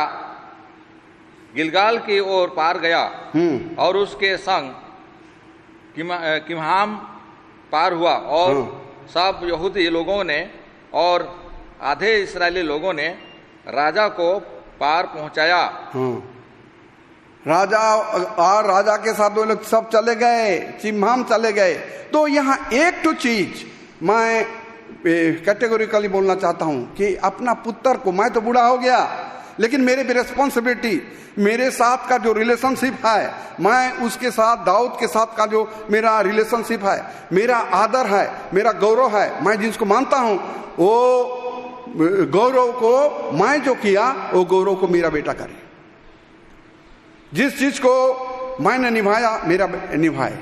गिलगाल की ओर पार गया, और उसके संग किम्हाम पार हुआ, और सब यहूदी लोगों ने और आधे इस्राएली लोगों ने राजा को पार पहुंचाया। राजा और राजा के साथ वो लोग सब चले गए, चिम्हाम चले गए। तो यहाँ एक तो चीज मैं कैटेगोरिकली बोलना चाहता हूं कि अपना पुत्र को, मैं तो बूढ़ा हो गया, लेकिन मेरे भी रिस्पॉन्सिबिलिटी, मेरे साथ का जो रिलेशनशिप है, मैं उसके साथ, दाऊद के साथ का जो मेरा रिलेशनशिप है, मेरा आदर है, मेरा गौरव है, मैं जिसको मानता हूं, वो गौरव को मैं जो किया, वो गौरव को मेरा बेटा करे। जिस चीज को मैंने निभाया, मेरा निभाए।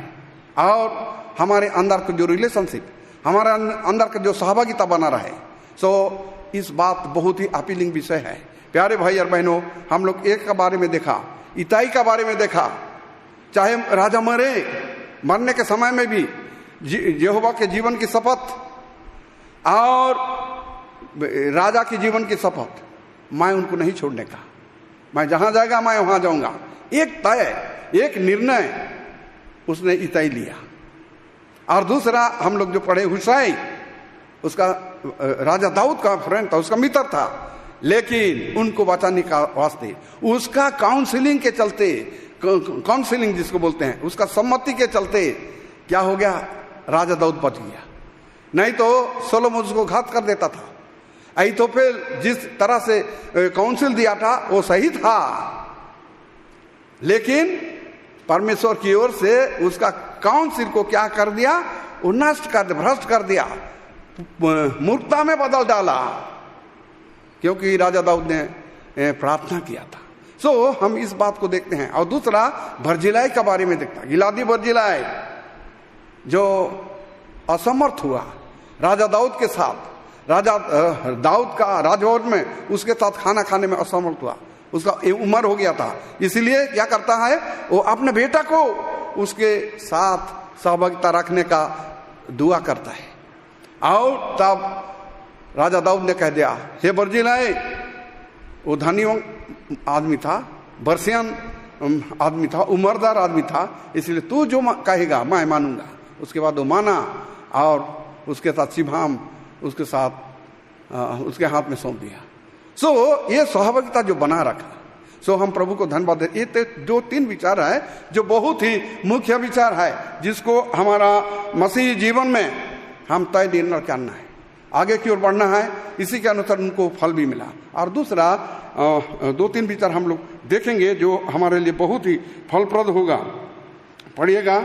और हमारे अंदर का जो रिलेशनशिप, हमारे अंदर का जो सहभागिता बना रहे। सो इस बात बहुत ही अपीलिंग विषय है। प्यारे भाई और बहनों, हम लोग एक के बारे में देखा, इताई का बारे में देखा, चाहे राजा मरने के समय में भी यहोवा के जीवन की शपथ और राजा के जीवन की शपथ, मैं उनको नहीं छोड़ने का, मैं जहां जाएगा मैं वहां जाऊंगा। एक तय, एक निर्णय उसने इताई लिया। और दूसरा हम लोग जो पढ़े, हुशै, उसका राजा दाऊद का फ्रेंड था, उसका मित्र था, लेकिन उनको बचाने का वास्ते उसका काउंसलिंग के चलते, काउंसलिंग जिसको बोलते हैं, उसका सम्मति के चलते क्या हो गया, राजा दाऊद बच गया। नहीं तो सोलोमन उसको घात कर देता था। अहीतोपेल जिस तरह से काउंसिल दिया था वो सही था, लेकिन परमेश्वर की ओर से उसका काउंसिल को क्या कर दिया, वो नष्ट कर दिया, भ्रष्ट कर दिया, मूर्खता में बदल डाला, क्योंकि राजा दाऊद ने प्रार्थना किया था। सो हम इस बात को देखते हैं। और दूसरा बर्जिलाई के बारे में देखता है, गिलादी बर्जिलाई जो असमर्थ हुआ राजा दाऊद के साथ, राजा दाऊद का राजभवन में उसके साथ खाना खाने में असमर्थ हुआ, उसका उम्र हो गया था, इसलिए क्या करता है, वो अपने बेटा को उसके साथ सहभागिता रखने का दुआ करता है। और तब राजा दाऊद ने कह दिया, हे बर्जिलाई, वो धनी आदमी था, बर्सियन आदमी था, उम्रदार आदमी था, इसलिए तू जो कहेगा मैं मानूंगा। उसके बाद वो माना, और उसके साथ चिम्हाम उसके साथ उसके हाथ में सौंप दिया। सो ये सहभागिता जो बना रखा, सो हम प्रभु को धन्यवाद दें। ये जो 3 विचार है जो बहुत ही मुख्य विचार है, जिसको हमारा मसीही जीवन में हम तय निर्णय करना है, आगे की ओर बढ़ना है, इसी के अनुसार उनको फल भी मिला। और दूसरा 2-3 विचार हम लोग देखेंगे जो हमारे लिए बहुत ही फलप्रद होगा। पढ़िएगा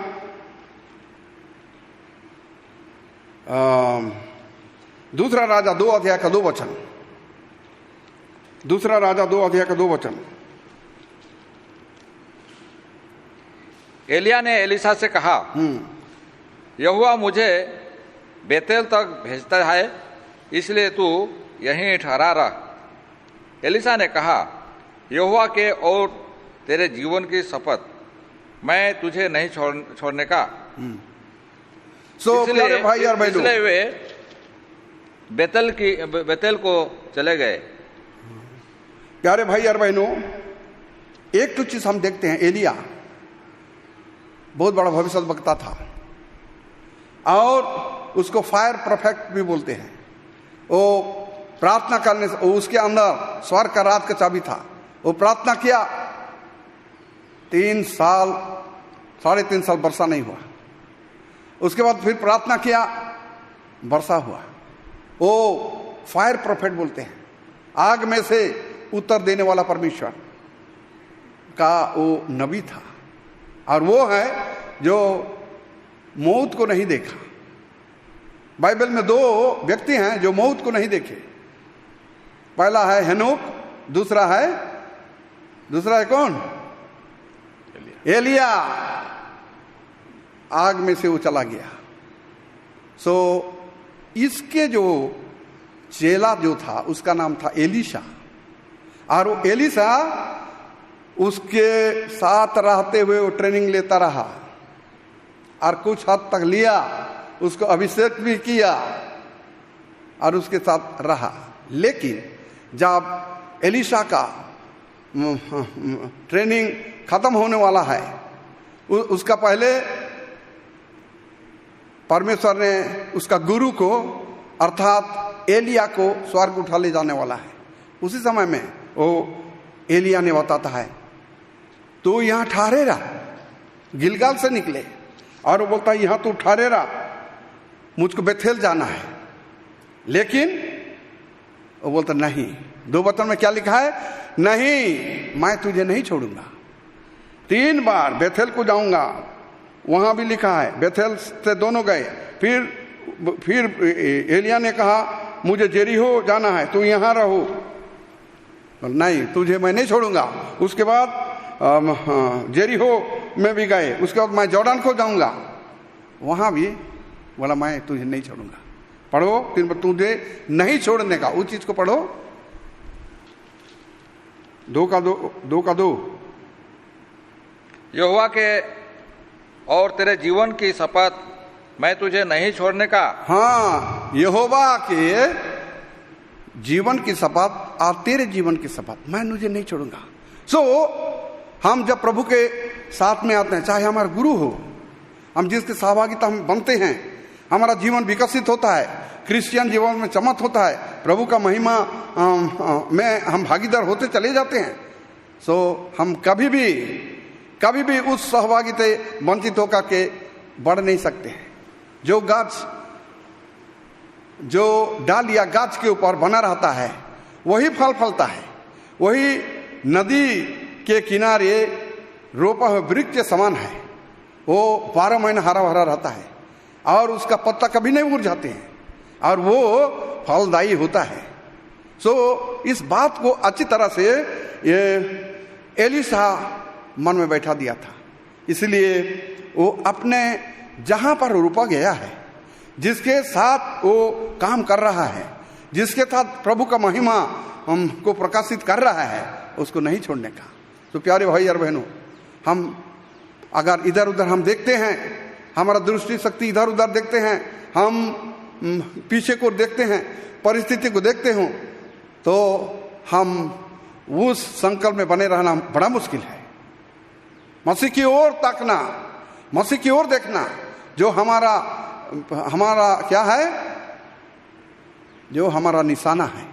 दूसरा राजा 2 अध्याय का 2 वचन। दूसरा राजा 2 अध्याय का 2 वचन। एलिया ने एलिशा से कहा, यहोवा मुझे बेतेल तक भेजता है, इसलिए तू यहीं ठहरा रह। एलिशा ने कहा, यहोवा के और तेरे जीवन की शपथ, मैं तुझे नहीं छोड़ने का। प्यारे भाई और बहनों, इसलिए वे बेतेल को चले गए। प्यारे भाई और बहनों, एक तो चीज हम देखते हैं, एलिया बहुत बड़ा भविष्यवक्ता था और उसको फायर प्रोफेट भी बोलते हैं। वो प्रार्थना करने से, उसके अंदर स्वर्ग का राज का चाबी था। वो प्रार्थना किया, 3 साल 3.5 साल वर्षा नहीं हुआ। उसके बाद फिर प्रार्थना किया, वर्षा हुआ। वो फायर प्रोफेट बोलते हैं, आग में से उत्तर देने वाला परमेश्वर का वो नबी था। और वो है जो मौत को नहीं देखा। बाइबल में 2 व्यक्ति हैं जो मौत को नहीं देखे। पहला है हेनोक, दूसरा है कौन? एलिया। आग में से वो चला गया। सो इसके जो चेला जो था उसका नाम था एलीशा। और वो एलीशा उसके साथ रहते हुए वो ट्रेनिंग लेता रहा और कुछ हद तक लिया, उसको अभिषेक भी किया और उसके साथ रहा। लेकिन जब एलीशा का ट्रेनिंग खत्म होने वाला है, उसका पहले परमेश्वर ने उसका गुरु को अर्थात एलिया को स्वर्ग उठा ले जाने वाला है। उसी समय में वो एलिया ने बताता है, तो यहां ठहरे रहा। गिलगाल से निकले और वो बोलता है, यहां तो ठहरे रहा, मुझको बेथेल जाना है। लेकिन वो बोलता नहीं। 2 वचन में क्या लिखा है? नहीं, मैं तुझे नहीं छोड़ूंगा। 3 बार बेथेल को जाऊंगा, वहां भी लिखा है। बेथेल से दोनों गए। फिर एलिया ने कहा, मुझे जेरिहो जाना है, तू यहां रहो। नहीं, तुझे मैं नहीं छोड़ूंगा। उसके बाद जेरिहो में भी गए। उसके बाद मैं जॉर्डन को जाऊंगा, वहां भी बोला मैं तुझे नहीं छोड़ूंगा। पढ़ो 3 बार, तुझे नहीं छोड़ने का। उस चीज को पढ़ो, 2 का 2। यहोवा के और तेरे जीवन की शपथ, मैं तुझे नहीं छोड़ने का। हाँ, यहोवा के जीवन की शपथ और तेरे जीवन की शपथ, मैं तुझे नहीं छोड़ूंगा। सो हम जब प्रभु के साथ में आते हैं, चाहे हमारा गुरु हो, हम जिसके सहभागिता हम बनते हैं, हमारा जीवन विकसित होता है, क्रिश्चियन जीवन में चमक होता है, प्रभु का महिमा में हम भागीदार होते चले जाते हैं। सो हम कभी भी उस सहभागिता वंचित होकर के बढ़ नहीं सकते हैं। जो डाल या गाछ के ऊपर बना रहता है वही फल फलता है। वही नदी के किनारे रोपा हुआ वृक्ष के समान है। वो 12 महीने हरा भरा रहता है और उसका पत्ता कभी नहीं मुरझाते हैं और वो फलदायी होता है। सो इस बात को अच्छी तरह से ये एलीशा मन में बैठा दिया था। इसलिए वो अपने जहां पर रोपा गया है, जिसके साथ वो काम कर रहा है, जिसके साथ प्रभु का महिमा हमको प्रकाशित कर रहा है, उसको नहीं छोड़ने का। तो प्यारे भाई और बहनों, हम अगर इधर उधर हम देखते हैं, हमारा दृष्टि शक्ति इधर उधर देखते हैं, हम पीछे को देखते हैं, परिस्थिति को देखते हो, तो हम उस संकल्प में बने रहना बड़ा मुश्किल है। मसीह की ओर ताकना, मसीह की ओर देखना, जो हमारा क्या है, जो हमारा निशाना है,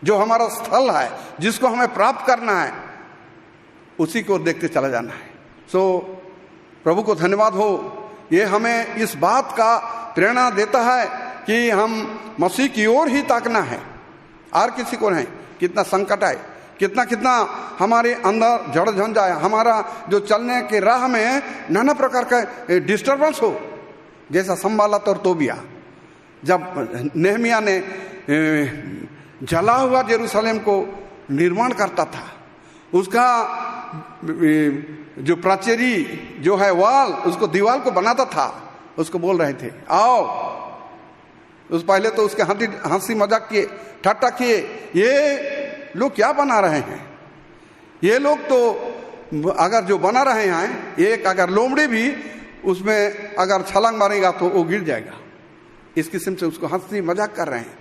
जो हमारा स्थल है, जिसको हमें प्राप्त करना है, उसी को देखते चला जाना है। सो प्रभु को धन्यवाद हो, ये हमें इस बात का प्रेरणा देता है कि हम मसीह की ओर ही ताकना है, और किसी को नहीं। कितना संकट है, कितना कितना हमारे अंदर जड़ झंझा है, हमारा जो चलने के राह में नाना प्रकार का डिस्टर्बेंस हो, जैसा संबालत और तोबिया, जब नेहमिया ने जला हुआ यरूशलेम को निर्माण करता था, उसका जो प्राचीरी जो है वाल, उसको दीवार को बनाता था, उसको बोल रहे थे आओ, उस पहले तो उसके हंसी मजाक किए, ठट्टा किए, ये लोग क्या बना रहे हैं, ये लोग तो अगर जो बना रहे हैं, एक अगर लोमड़ी भी उसमें अगर छलांग मारेगा तो वो गिर जाएगा, इस किस्म से उसको हंसी मजाक कर रहे हैं।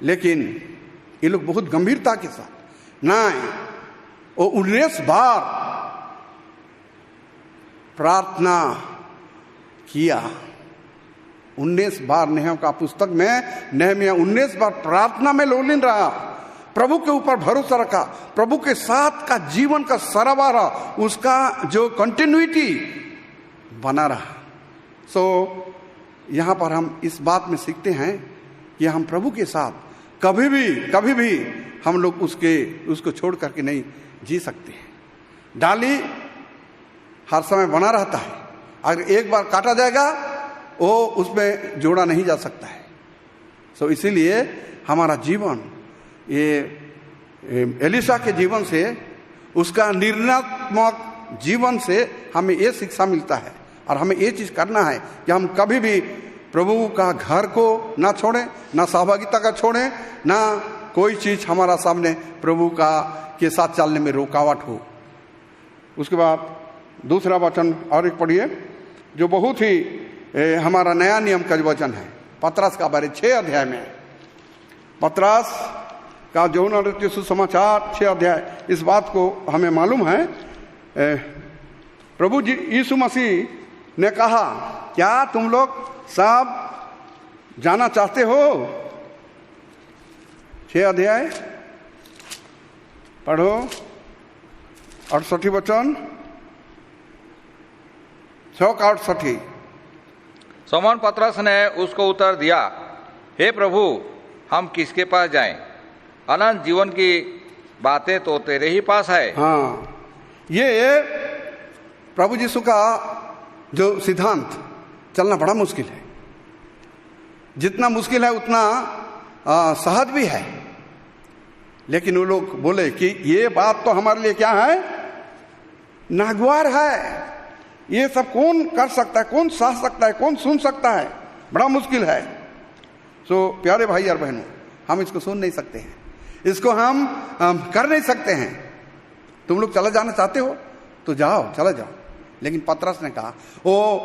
लेकिन ये लोग बहुत गंभीरता के साथ ना, वो 19 बार प्रार्थना किया, 19 बार नेहमिया का पुस्तक में नेहमिया 19 बार प्रार्थना में लोलीन रहा, प्रभु के ऊपर भरोसा रखा, प्रभु के साथ का जीवन का सराबा रहा, उसका जो कंटिन्यूटी बना रहा। सो यहाँ पर हम इस बात में सीखते हैं कि हम प्रभु के साथ कभी भी हम लोग उसको छोड़ करके नहीं जी सकते हैं। डाली हर समय बना रहता है, अगर एक बार काटा जाएगा वो उसमें जोड़ा नहीं जा सकता है। सो इसीलिए हमारा जीवन, ये एलिशा के जीवन से, उसका निर्णयात्मक जीवन से हमें ये शिक्षा मिलता है, और हमें ये चीज़ करना है कि हम कभी भी प्रभु का घर को ना छोड़ें, ना सहभागिता का छोड़ें, ना कोई चीज़ हमारा सामने प्रभु का के साथ चलने में रुकावट हो। उसके बाद दूसरा वचन और एक पढ़िए, जो बहुत ही हमारा नया नियम का वचन है, पतरस का बारे 6 अध्याय में, पतरस का यौन सुसमाचार 6 अध्याय। इस बात को हमें मालूम है, प्रभु जी यीशु मसीह ने कहा, क्या तुम लोग सब जाना चाहते हो? 6 अध्याय पढ़ो, 68 वचन, 6:68। शमौन पतरस ने उसको उत्तर दिया, हे प्रभु, हम किसके पास जाएं? अनंत जीवन की बातें तो तेरे ही पास है। हाँ, ये प्रभु यीशु का जो सिद्धांत चलना बड़ा मुश्किल है, जितना मुश्किल है उतना सहज भी है। लेकिन वो लोग बोले कि ये बात तो हमारे लिए क्या है, नागवार है, ये सब कौन कर सकता है, कौन सह सकता है, कौन सुन सकता है, बड़ा मुश्किल है। सो प्यारे भाई और बहनों, हम इसको सुन नहीं सकते हैं, इसको हम कर नहीं सकते हैं। तुम लोग चला जाना चाहते हो तो जाओ, चला जाओ। लेकिन पतरस ने कहा, वो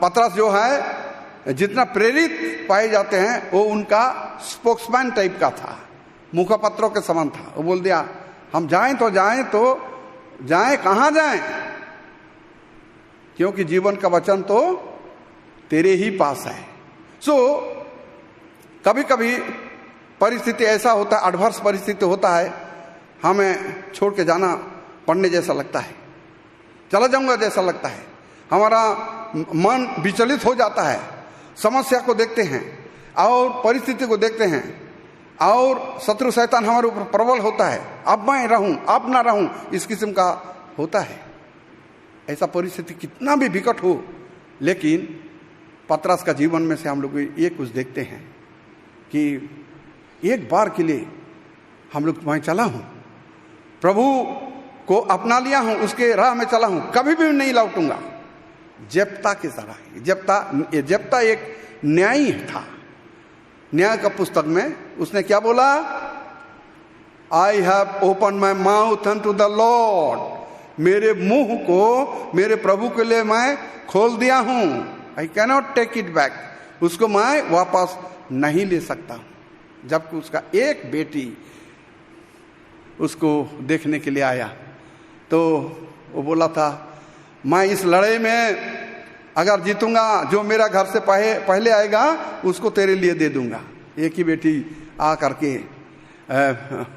पतरस जो है, जितना प्रेरित पाए जाते हैं, वो उनका स्पोक्समैन टाइप का था, मुखपत्रों के समान था। वो बोल दिया, हम जाएं तो जाएं, कहाँ जाएं? क्योंकि जीवन का वचन तो तेरे ही पास है। सो कभी कभी परिस्थिति ऐसा होता है, एडवर्स परिस्थिति होता है, हमें छोड़ के जाना पड़ने जैसा लगता है, चला जाऊंगा जैसा लगता है, हमारा मन विचलित हो जाता है, समस्या को देखते हैं और परिस्थिति को देखते हैं, और शत्रु शैतान हमारे ऊपर प्रबल होता है, अब मैं रहूं, अब ना रहूं, इस किस्म का होता है। ऐसा परिस्थिति कितना भी विकट हो, लेकिन पतरस का जीवन में से हम लोग ये कुछ देखते हैं कि एक बार के लिए हम लोग वहीं चला हूं, प्रभु को अपना लिया हूं, उसके राह में चला हूं, कभी भी नहीं लौटूंगा। जेप्ता की तरह, जेप्ता एक न्यायी था। न्याय का पुस्तक में उसने क्या बोला, I have open my mouth unto the Lord, मेरे मुंह को मेरे प्रभु के लिए मैं खोल दिया हूं, I cannot take it back, उसको मैं वापस नहीं ले सकता हूं। जबकि उसका एक बेटी उसको देखने के लिए आया, तो वो बोला था, मैं इस लड़ाई में अगर जीतूंगा, जो मेरा घर से पहले आएगा उसको तेरे लिए दे दूंगा। एक ही बेटी आ करके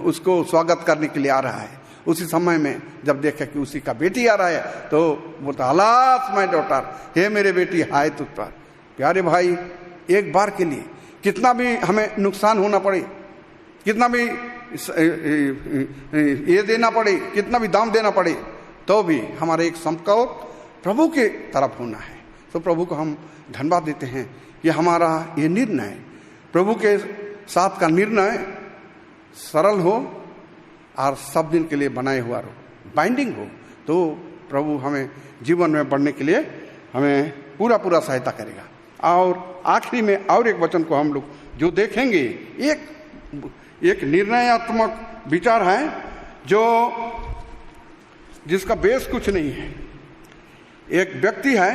उसको स्वागत करने के लिए आ रहा है। उसी समय में जब देखा कि उसी का बेटी आ रहा है तो बोलता, अलास माय डॉटर, हे मेरे बेटी हाय तुझ पर। प्यारे भाई, एक बार के लिए कितना भी हमें नुकसान होना पड़े, कितना भी ये देना पड़े, कितना भी दाम देना पड़े, तो भी हमारे एक संकल्प प्रभु के तरफ होना है। तो प्रभु को हम धन्यवाद देते हैं कि हमारा ये निर्णय, प्रभु के साथ का निर्णय सरल हो और सब दिन के लिए बनाए हुआ हो, बाइंडिंग हो, तो प्रभु हमें जीवन में बढ़ने के लिए हमें पूरा पूरा सहायता करेगा। और आखिरी में और एक वचन को हम लोग जो देखेंगे, एक निर्णयात्मक विचार है जो जिसका बेस कुछ नहीं है। एक व्यक्ति है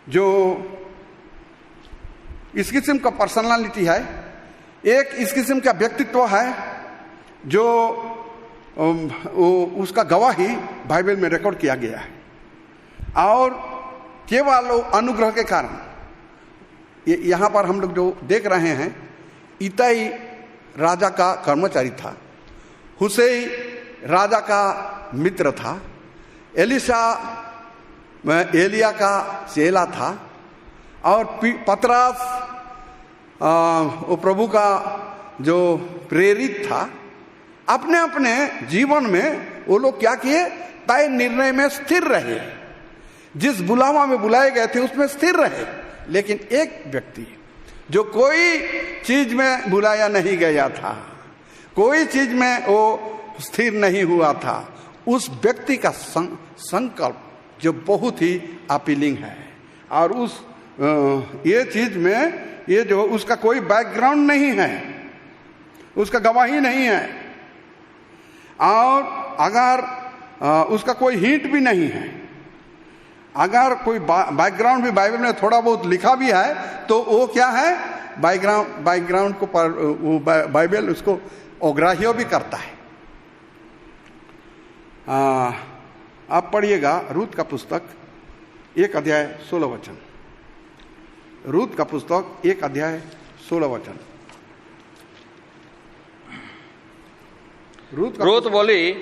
जो इस किस्म का पर्सनालिटी है, एक इस किस्म का व्यक्तित्व है जो उसका गवाही बाइबल में रिकॉर्ड किया गया है। और केवल अनुग्रह के कारण यहाँ पर हम लोग जो देख रहे हैं, इताई राजा का कर्मचारी था, हुसै राजा का मित्र था, एलिशा एलिया का चेला था, और पतरस वो प्रभु का जो प्रेरित था। अपने अपने जीवन में वो लोग क्या किए, तय निर्णय में स्थिर रहे, जिस बुलावा में बुलाए गए थे उसमें स्थिर रहे। लेकिन एक व्यक्ति जो कोई चीज में बुलाया नहीं गया था, कोई चीज में वो स्थिर नहीं हुआ था, उस व्यक्ति का संकल्प जो बहुत ही अपीलिंग है। और उस ये चीज में ये जो उसका कोई बैकग्राउंड नहीं है, उसका गवाही नहीं है, और अगर उसका कोई हिंट भी नहीं है, अगर कोई बैकग्राउंड भी बाइबल में थोड़ा बहुत लिखा भी है, तो वो क्या है, बैकग्राउंड को वो बाइबल उसको अग्राह्य भी करता है। आप पढ़िएगा रूत का पुस्तक 1 अध्याय 16 वचन। रूत का पुस्तक 1 अध्याय 16 वचन। रूत बोली,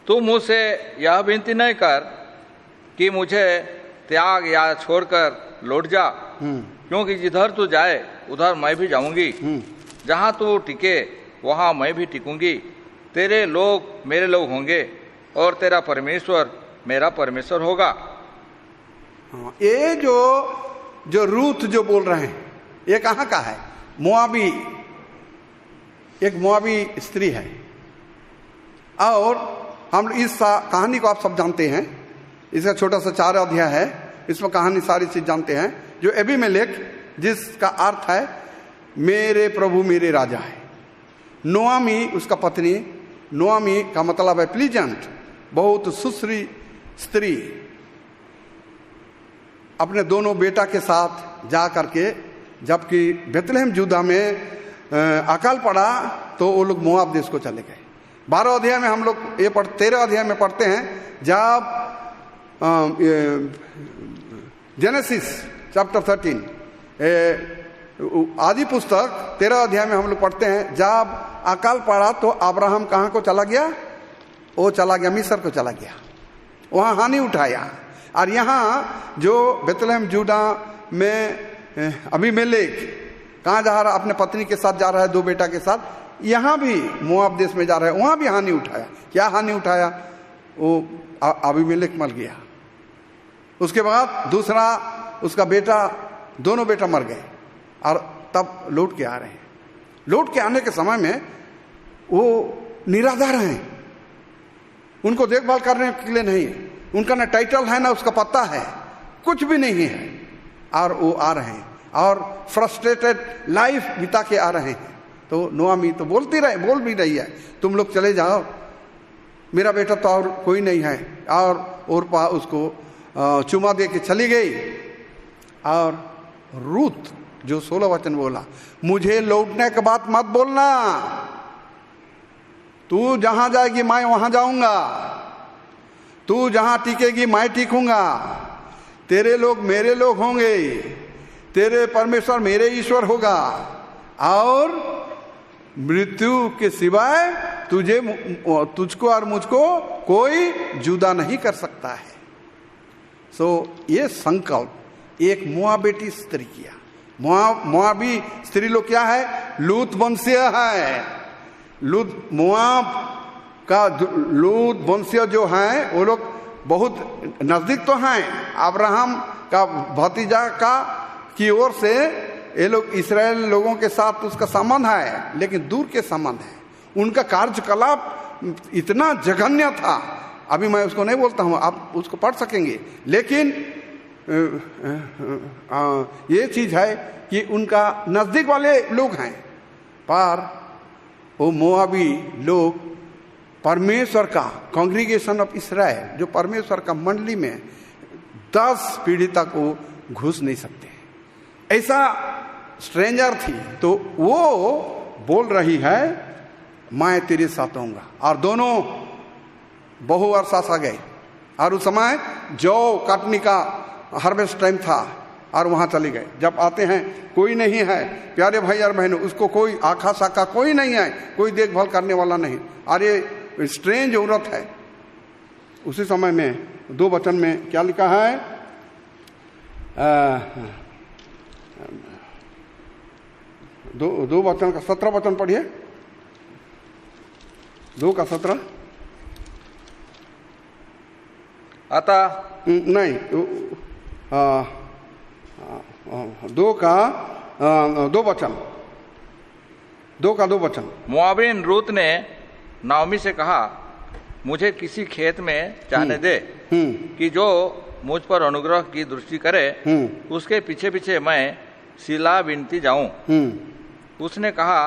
तू मुझसे यह विनती नहीं कर कि मुझे त्याग या छोड़कर लौट जा, क्योंकि जिधर तू जाए उधर मैं भी जाऊंगी, जहां तू टिके वहां मैं भी टिकूंगी। तेरे लोग मेरे लोग होंगे और तेरा परमेश्वर मेरा परमेश्वर होगा। ये जो रूत जो बोल रहे हैं, ये कहाँ का है? मोआबी, एक मोआबी स्त्री है। और हम इस कहानी को आप सब जानते हैं, इसका छोटा सा 4 अध्याय है, इसमें कहानी सारी चीज जानते हैं। जो एबीमेलेक, जिसका अर्थ है मेरे प्रभु मेरे राजा है। नोआमी उसका पत्नी, नोआमी का मतलब है प्लीजेंट, बहुत सुश्री स्त्री। अपने दोनों बेटा के साथ जा करके, जबकि बेतलहम यहूदा में अकाल पड़ा तो वो लोग मोआब देश को चले गए। 12 अध्याय में हम लोग ये 13 अध्याय में पढ़ते हैं, जब जेनेसिस चैप्टर 13 आदि पुस्तक 13 अध्याय में हम लोग पढ़ते हैं, जब अकाल पड़ा तो अब्राहम कहाँ को चला गया? वो चला गया मिस्र को चला गया, वहाँ हानि उठाया। और यहाँ जो बेतलहम यहूदा में अबीमेलेक कहाँ जा रहा? अपने पत्नी के साथ जा रहा है, 2 बेटा के साथ। यहाँ भी मोआब देश में जा रहा है, वहाँ भी हानि उठाया। क्या हानि उठाया? वो अबीमेलेक मर गया। उसके बाद दूसरा उसका बेटा, दोनों बेटा मर गए, और तब लौट के आ रहे हैं। लौट के आने के समय में वो निराधार हैं, उनको देखभाल करने के लिए नहीं, उनका ना टाइटल है ना उसका पत्ता है, कुछ भी नहीं है। और वो आ रहे हैं और फ्रस्ट्रेटेड लाइफ बिता के आ रहे हैं। तो नोआमी तो बोल भी रही है, तुम लोग चले जाओ, मेरा बेटा तो और कोई नहीं है। और ओरपा उसको चुमा दे के चली गई। और रूत जो 16 वचन बोला, मुझे लौटने के बाद मत बोलना, तू जहां जाएगी मैं वहां जाऊंगा, तू जहां टिकेगी मैं टिकूंगा, तेरे लोग मेरे लोग होंगे, तेरे परमेश्वर मेरे ईश्वर होगा, और मृत्यु के सिवाय तुझको और मुझको कोई जुदा नहीं कर सकता है। ये संकल्प एक मोआबेटी स्त्री किया। मोआबी स्त्री लोग क्या है? लूत वंशीय है। लूत वंशीय जो हैं वो लोग बहुत नजदीक तो हैं, अब्राहम का भतीजा का की ओर से ये लोग इस्राएल लोगों के साथ उसका संबंध है, लेकिन दूर के संबंध है। उनका कार्यकलाप इतना जघन्य था, अभी मैं उसको नहीं बोलता हूँ, आप उसको पढ़ सकेंगे। लेकिन ये चीज है कि उनका नजदीक वाले लोग हैं, पर वो मोआबी लोग परमेश्वर का कांग्रीगेशन ऑफ इसराइल, जो परमेश्वर का मंडली में 10 पीढ़ी तक वो घुस नहीं सकते, ऐसा स्ट्रेंजर थी। तो वो बोल रही है मैं तेरे साथ आऊंगा, और दोनों बहु वर्षा सा गए, और उस समय जौ काटने का हार्वेस्ट टाइम था, और वहां चले गए। जब आते हैं कोई नहीं है, प्यारे भाई और बहनों, उसको कोई आखा साखा कोई नहीं है, कोई देखभाल करने वाला नहीं, और ये स्ट्रेंज औरत है। उसी समय में 2 वचन में क्या लिखा है? दो वचन का 17 वचन पढ़िए। 2 का 17। अतः नहीं, 2 का 2 वचन, 2 का 2 वचन। मोआबिन रूत ने नाओमी से कहा, मुझे किसी खेत में जाने दे कि जो मुझ पर अनुग्रह की दृष्टि करे, उसके पीछे पीछे मैं सिला बिनती जाऊं। उसने कहा,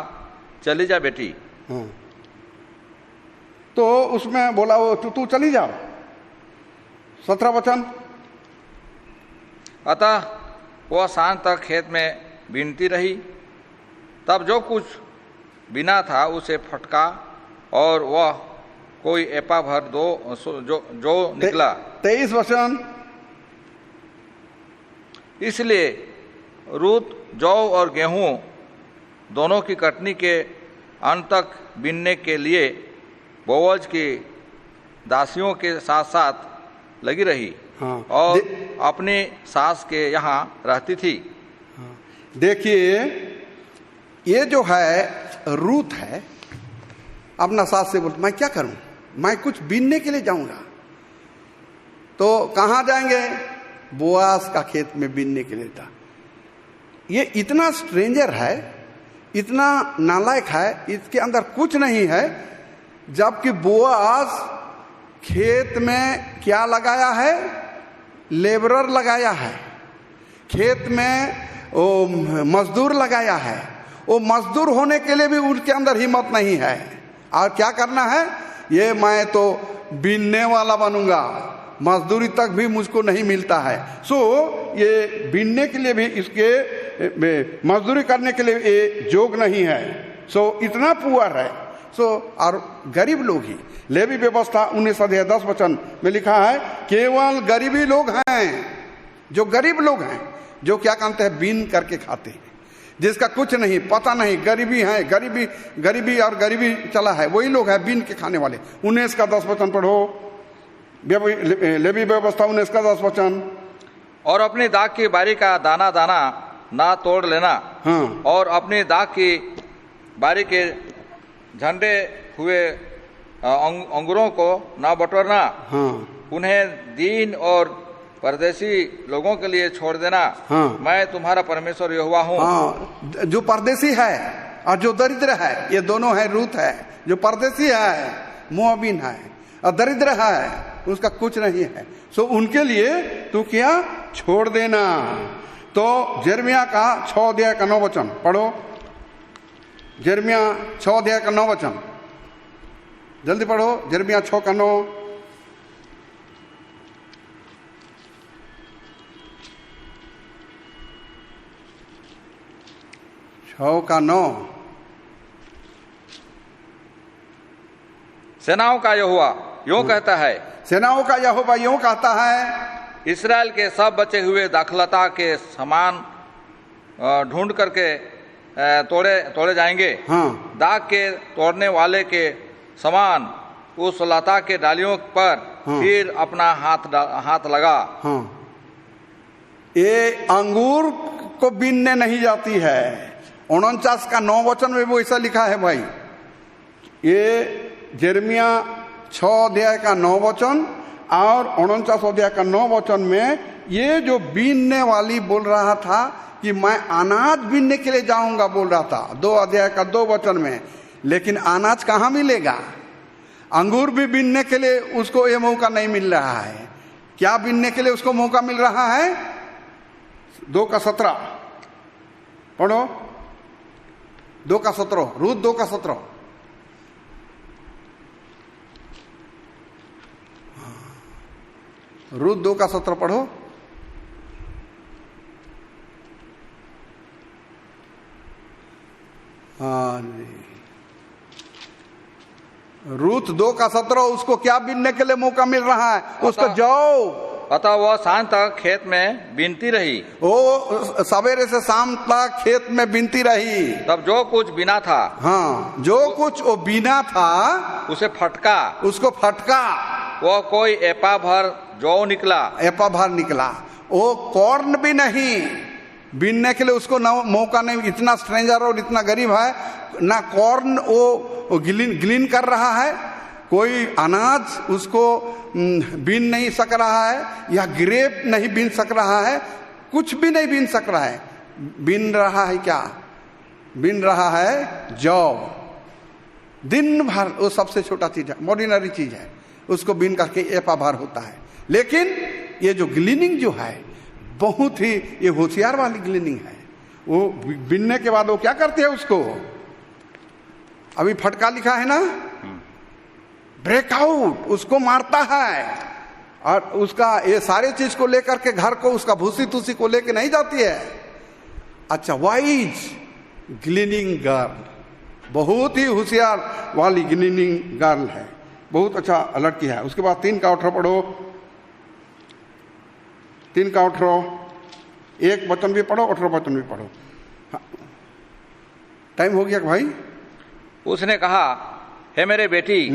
चली जा बेटी। तो उसमें बोला वो तू चली जाओ। 17 वचन। अतः वह सांझ तक खेत में बीनती रही, तब जो कुछ बिना था उसे फटका, और वह कोई एपा भर जो निकला। 23 वचन। इसलिए रूत जौ और गेहूं दोनों की कटनी के अंत तक बीनने के लिए बोअज की दासियों के साथ साथ लगी रही। हाँ, और अपनी सास के यहाँ रहती थी। हाँ, देखिए ये जो है रूत है, अपना सास से बोलती मैं क्या करूं, मैं कुछ बीनने के लिए जाऊंगा। तो कहाँ जाएंगे? बोआस का खेत में बीनने के लिए था। ये इतना स्ट्रेंजर है, इतना नालायक है, इसके अंदर कुछ नहीं है। जबकि बोआस खेत में क्या लगाया है? लेबरर लगाया है। खेत में वो मजदूर लगाया है। वो मजदूर होने के लिए भी उनके अंदर हिम्मत नहीं है। और क्या करना है? ये मैं तो बीनने वाला बनूंगा, मजदूरी तक भी मुझको नहीं मिलता है। ये बीनने के लिए भी, इसके मजदूरी करने के लिए ये जोग नहीं है। इतना पुअर है। और गरीब लोग ही, लेवी व्यवस्था 19 अध्याय 10 वचन में लिखा है, केवल गरीबी लोग हैं, जो गरीब लोग हैं, जो क्या कहते हैं, बीन करके खाते हैं, जिसका कुछ नहीं पता नहीं, गरीबी है, गरीबी और गरीबी चला है, वही लोग हैं बीन के खाने वाले। 19 का 10 वचन पढ़ो, लेवी व्यवस्था 19 का 10 वचन। और अपनी दाख की बारी का दाना दाना ना तोड़ लेना। हाँ। और अपनी दाख की बारी के झंडे हुए अंगूरों को ना बटोरना। हाँ। उन्हें दीन और परदेसी लोगों के लिए छोड़ देना। हाँ। मैं तुम्हारा परमेश्वर यहोवा हूँ। हाँ, जो परदेसी है और जो दरिद्र है, ये दोनों है। रूत है जो परदेसी है, मोआबिन है, और दरिद्र है, उसका कुछ नहीं है। उनके लिए तू क्या छोड़ देना। तो यिर्मयाह का 6 अध्याय का 9 वचन पढ़ो। यिर्मयाह 6 अध्याय का 9 वचन, जल्दी पढ़ो। यिर्मयाह 6 का 9। सेनाओं का यहोवा यूं कहता है, सेनाओं का यहोवा यूं कहता है, इसराइल के सब बचे हुए दाखलता के समान ढूंढ करके तोड़े जाएंगे। हाँ दाग के तोड़ने वाले के समान उस लता के डालियों पर हाँ। फिर अपना हाथ लगा। हाँ, ये अंगूर को बीनने नहीं जाती है। 49 का 9 वचन में वो ऐसा लिखा है भाई। ये यिर्मयाह 6 अध्याय का 9 वचन और 49 अध्याय का 9 वचन में ये जो बीनने वाली बोल रहा था कि मैं अनाज बीनने के लिए जाऊंगा बोल रहा था, 2 अध्याय का 2 वचन में। लेकिन अनाज कहाँ मिलेगा? अंगूर भी बीनने के लिए उसको ये मौका नहीं मिल रहा है। क्या बीनने के लिए उसको मौका मिल रहा है? 2 का 17 पढ़ो, 2 का 17, रूत 2 का 17। रूत 2 का 17 पढ़ो। रूत 2 का 17, उसको क्या बीनने के लिए मौका मिल रहा है? उसको जाओ। अतः वह शाम तक खेत में बीनती रही। ओ सवेरे से शाम तक खेत में बीनती रही। तब जो कुछ बीना था, हाँ, जो कुछ वो बीना था उसे फटका, उसको फटका। वह कोई एपा भर जौ निकला। एपा भर निकला। वो कॉर्न भी नहीं बीनने के लिए उसको ना मौका नहीं। इतना स्ट्रेंजर और इतना गरीब है ना, कॉर्न वो ग्लीन कर रहा है, कोई अनाज उसको बीन नहीं सक रहा है, या ग्रेप नहीं बीन सक रहा है, कुछ भी नहीं बीन सक रहा है। बीन रहा है क्या? बीन रहा है जौ। दिन भर वो सबसे छोटा चीज है, ऑर्डिनरी चीज है, उसको बीन करके एपा भर होता है। लेकिन ये जो ग्लीनिंग जो है बहुत ही ये होशियार वाली ग्लीनिंग है। वो बीनने के बाद वो क्या करते हैं, उसको अभी फटका लिखा है ना, ब्रेकआउट, उसको मारता है। और उसका ये सारे चीज को लेकर के घर को, उसका भूसी तुसी को लेके नहीं जाती है। अच्छा, वाइज ग्लीनिंग गर्ल, बहुत ही होशियार वाली ग्लीनिंग गर्ल है, बहुत अच्छा लड़की है। उसके बाद 3 का 18 पढ़ो, 3 का 18, 1 वचन भी पढ़ो, 18 वचन भी पढ़ो। टाइम हो गया भाई। उसने कहा, हे मेरे बेटी,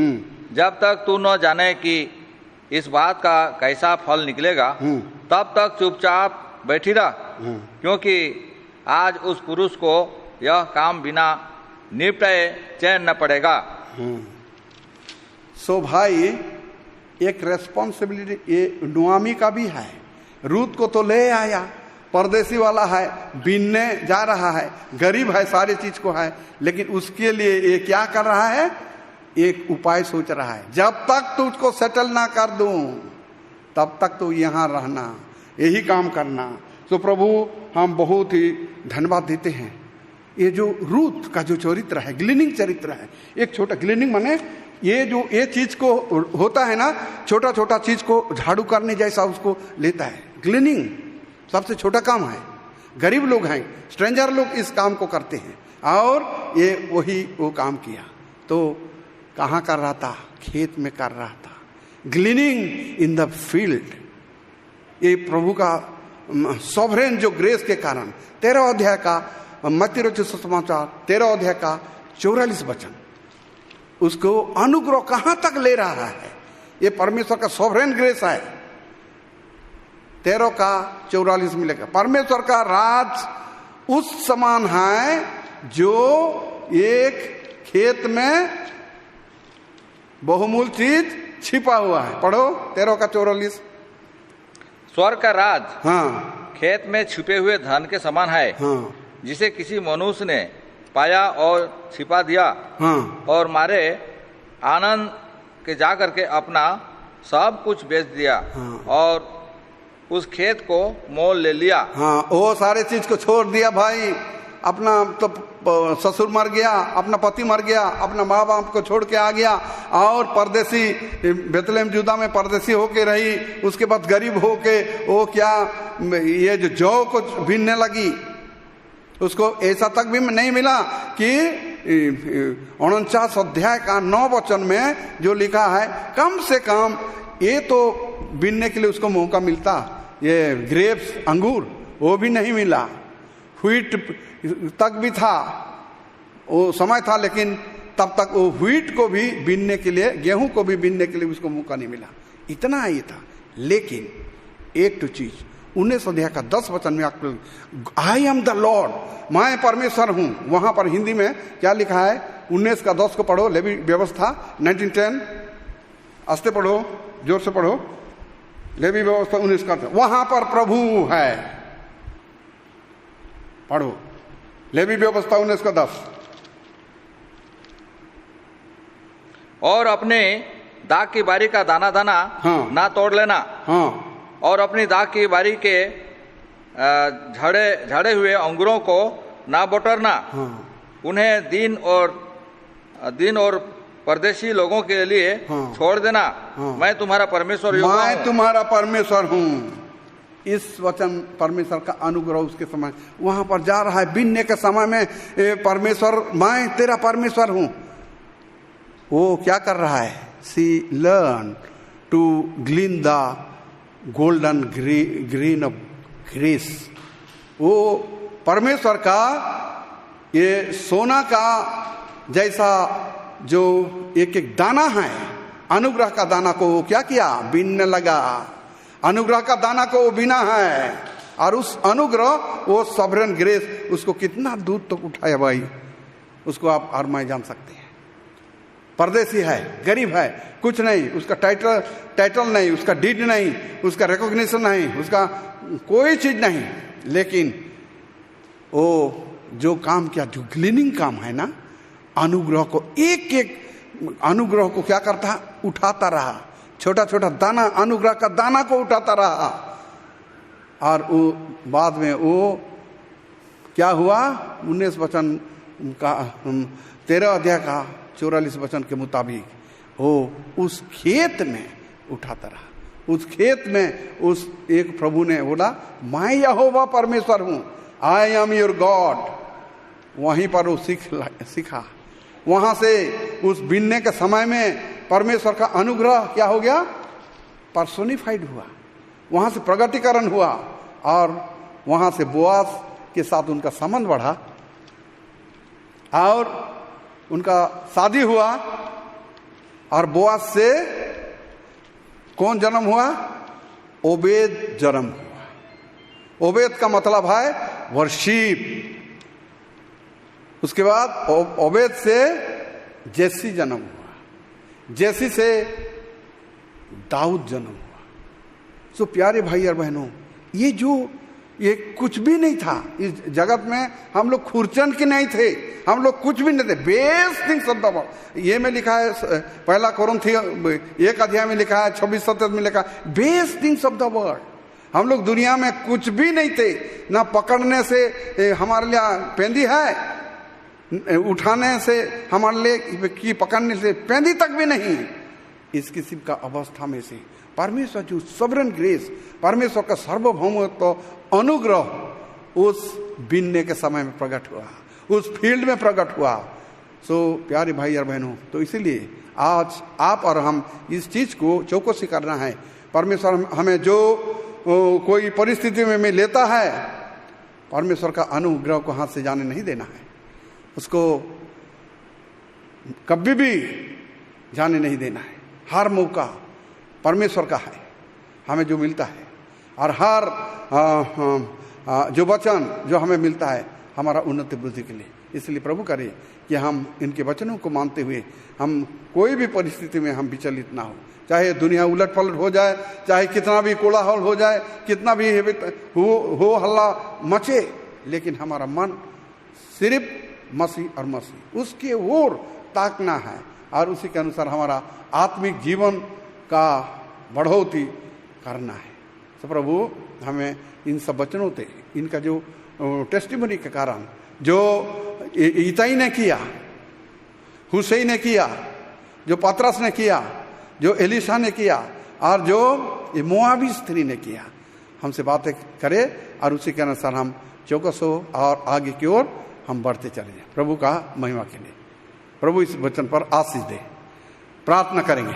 जब तक तू न जाने कि इस बात का कैसा फल निकलेगा, तब तक चुपचाप बैठी रह, क्योंकि आज उस पुरुष को यह काम बिना निपटाए चैन न पड़ेगा। सो भाई, एक रेस्पॉन्सिबिलिटी ये नुआमी का भी है। रूत को तो ले आया, परदेसी वाला है, बीनने जा रहा है, गरीब है, सारी चीज को है, लेकिन उसके लिए ये क्या कर रहा है? एक उपाय सोच रहा है, जब तक तुझको सेटल ना कर दूं तब तक तो यहां रहना, यही काम करना। तो प्रभु, हम बहुत ही धन्यवाद देते हैं। ये जो रूत का जो चरित्र है, ग्लीनिंग चरित्र है, एक छोटा ग्लीनिंग माने ये जो ये चीज को होता है ना, छोटा छोटा चीज को झाड़ू करने जैसा उसको लेता है। ग्लीनिंग सबसे छोटा काम है। गरीब लोग हैं, स्ट्रेंजर लोग इस काम को करते हैं, और ये वही वो काम किया। तो कहाँ कर रहा था? खेत में कर रहा था। ग्लीनिंग इन द फील्ड। ये प्रभु का सॉवरेन जो ग्रेस के कारण 13 अध्याय का मत्ती रचित सुसमाचार 13 अध्याय का 44 वचन, उसको अनुग्रह कहाँ तक ले रहा है? ये परमेश्वर का सॉवरेन ग्रेस है। 13 का 44 मिलेगा। परमेश्वर का राज उस समान है जो एक खेत में बहुमूल्य चीज छिपा हुआ है। पढ़ो 13 का 44। स्वर्ग का राज, हाँ, खेत में छुपे हुए धन के समान है, हाँ, जिसे किसी मनुष्य ने पाया और छिपा दिया, हाँ, और मारे आनंद के जा करके अपना सब कुछ बेच दिया, हाँ, और उस खेत को मोल ले लिया। हाँ, वो सारे चीज को छोड़ दिया भाई। अपना तो ससुर मर गया, अपना पति मर गया, अपना माँ बाप को छोड़ के आ गया, और परदेसी बेतलेहम यूदा में परदेसी होके रही। उसके बाद गरीब होके वो क्या, ये जो जौ को बीनने लगी, उसको ऐसा तक भी नहीं मिला कि 49 अध्याय का 9 वचन में जो लिखा है, कम से कम ये तो बीनने के लिए उसको मौका मिलता। ये ग्रेप्स, अंगूर, वो भी नहीं मिला। व्हीट तक भी था, वो समय था, लेकिन तब तक वो व्हीट को भी बीनने के लिए, गेहूं को भी बीनने के लिए उसको मौका नहीं मिला। इतना ही था। लेकिन एक तो चीज 19 अध्याय का 10 वचन में आई एम द लॉर्ड, मैं परमेश्वर हूं। वहां पर हिंदी में क्या लिखा है? 19 का 10 को पढ़ो, लेवी व्यवस्था 1910, आस्ते पढ़ो, जोर से पढ़ो, लेवी व्यवस्था 19 का, वहां पर प्रभु है। पढ़ो लेवी व्यवस्था 19 का 10। और अपने दाख की बारी का दाना दाना हाँ। ना तोड़ लेना, हाँ, और अपनी दाख की बारी के झड़े हुए अंगूरों को ना बटोरना। हाँ, उन्हें दिन और परदेशी लोगों के लिए हाँ। छोड़ देना। हाँ। मैं तुम्हारा परमेश्वर यहोवा मैं हूँ। तुम्हारा परमेश्वर हूं। इस वचन परमेश्वर का अनुग्रह उसके समय वहां पर जा रहा है। बीनने के समय में परमेश्वर, मैं तेरा परमेश्वर हूं, वो क्या कर रहा है? See learn to glean the golden grain of grace. वो परमेश्वर का ये सोना का जैसा जो एक एक दाना है, अनुग्रह का दाना को वो क्या किया? बीनने लगा। अनुग्रह का दाना को वो बीना है, और उस अनुग्रह, वो सॉवरेन ग्रेस उसको कितना दूर तक उठाया भाई, उसको आप और मैं जान सकते हैं। परदेसी है, गरीब है, कुछ नहीं, उसका टाइटल नहीं, उसका डीड नहीं, उसका रिकॉग्निशन नहीं, उसका कोई चीज नहीं, लेकिन वो जो काम किया, जो ग्लीनिंग काम है ना, अनुग्रह को, एक एक अनुग्रह को क्या करता? उठाता रहा, छोटा छोटा दाना, अनुग्रह का दाना को उठाता रहा। और वो बाद में वो क्या हुआ? 19 वचन का 13 अध्याय का 44 वचन के मुताबिक वो उस खेत में उठाता रहा। उस खेत में उस एक प्रभु ने बोला, मैं यहोवा परमेश्वर हूं, आई एम योर गॉड। वहीं पर वो सीखा। वहां से उस बीनने के समय में परमेश्वर का अनुग्रह क्या हो गया? पर्सोनिफाइड हुआ, वहां से प्रगटीकरण हुआ, और वहां से बोआज के साथ उनका संबंध बढ़ा, और उनका शादी हुआ। और बोआज से कौन जन्म हुआ? ओबेद जन्म हुआ। ओबेद का मतलब है वर्शिप। उसके बाद ओबेद से जेसी जन्म हुआ, जेसी से दाऊद जन्म हुआ। सो प्यारे भाई और बहनों, ये कुछ भी नहीं था इस जगत में। हम लोग खुरचन के नहीं थे, हम लोग कुछ भी नहीं थे। Best things of the world, ये में लिखा है, पहला कोरिन्थी 1 अध्याय में लिखा है, 26-27 में लिखा है, best things of the world. हम लोग दुनिया में कुछ भी नहीं थे। ना पकड़ने से हमारे लिए पेंदी है, उठाने से हमारे लिए की पकड़ने से पेंदी तक भी नहीं। इस किस्म का अवस्था में से परमेश्वर जो सॉवरेन ग्रेस, परमेश्वर का सार्वभौमत्व, अनुग्रह उस बीनने के समय में प्रकट हुआ, उस फील्ड में प्रकट हुआ। सो प्यारे भाई और बहनों, तो इसीलिए आज आप और हम इस चीज को चौकसी करना है। परमेश्वर हमें जो कोई परिस्थिति में लेता है, परमेश्वर का अनुग्रह को हाथ से जाने नहीं देना है। उसको कभी भी जाने नहीं देना है। हर मौका परमेश्वर का है, हमें जो मिलता है, और हर जो वचन जो हमें मिलता है हमारा उन्नति वृद्धि के लिए। इसलिए प्रभु करे कि हम इनके वचनों को मानते हुए हम कोई भी परिस्थिति में हम विचलित ना हो, चाहे दुनिया उलट पलट हो जाए, चाहे कितना भी कोलाहल हो जाए, कितना भी हो हल्ला मचे, लेकिन हमारा मन सिर्फ मसीह और मसीह उसके ओर ताकना है, और उसी के अनुसार हमारा आत्मिक जीवन का बढ़ोतरी करना है। तो प्रभु हमें इन सब वचनों से, इनका जो टेस्टिमनी के कारण, जो इताई ने किया, हुसैन ने किया, जो पतरस ने किया, जो एलिशा ने किया, और जो मोआबी स्त्री ने किया, हमसे बातें करे, और उसी के अनुसार हम चौकस हो और आगे की ओर हम बढ़ते चले जाए। प्रभु का महिमा के लिए प्रभु इस वचन पर आशीष दे। प्रार्थना करेंगे।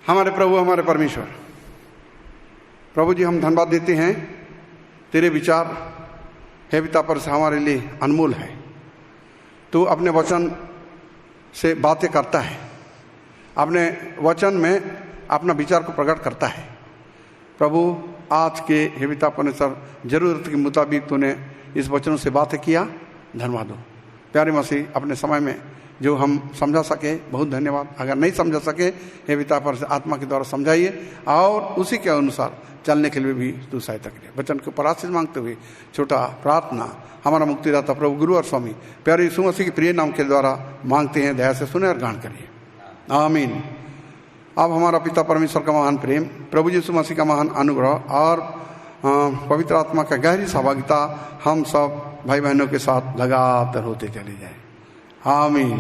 हमारे प्रभु, हमारे परमेश्वर, प्रभु जी, हम धन्यवाद देते हैं तेरे विचार हे पिता परमेश्वर हमारे लिए अनमोल है। तू अपने वचन से बातें करता है, अपने वचन में अपना विचार को प्रकट करता है। प्रभु आज के हे पिता परमेश्वर जरूरत के मुताबिक तूने इस वचनों से बातें किया, धन्यवाद हो। प्यारे मसीह अपने समय में जो हम समझा सके बहुत धन्यवाद, अगर नहीं समझा सके हे पिता परमेश्वर आत्मा के द्वारा समझाइए और उसी के अनुसार चलने के लिए भी तू सहायता करिए। वचन को पर आशीष मांगते हुए छोटा प्रार्थना हमारा मुक्तिदाता प्रभु गुरु और स्वामी प्यारे यीशु मसीह के प्रिय नाम के द्वारा मांगते हैं, दया से सुने और ग्रहण करिए, आमीन। अब हमारा पिता परमेश्वर का महान प्रेम, प्रभु यीशु मसीह का महान अनुग्रह और पवित्र आत्मा का गहरी सहभागिता हम सब भाई बहनों के साथ लगातार होते चले जाए, आमीन।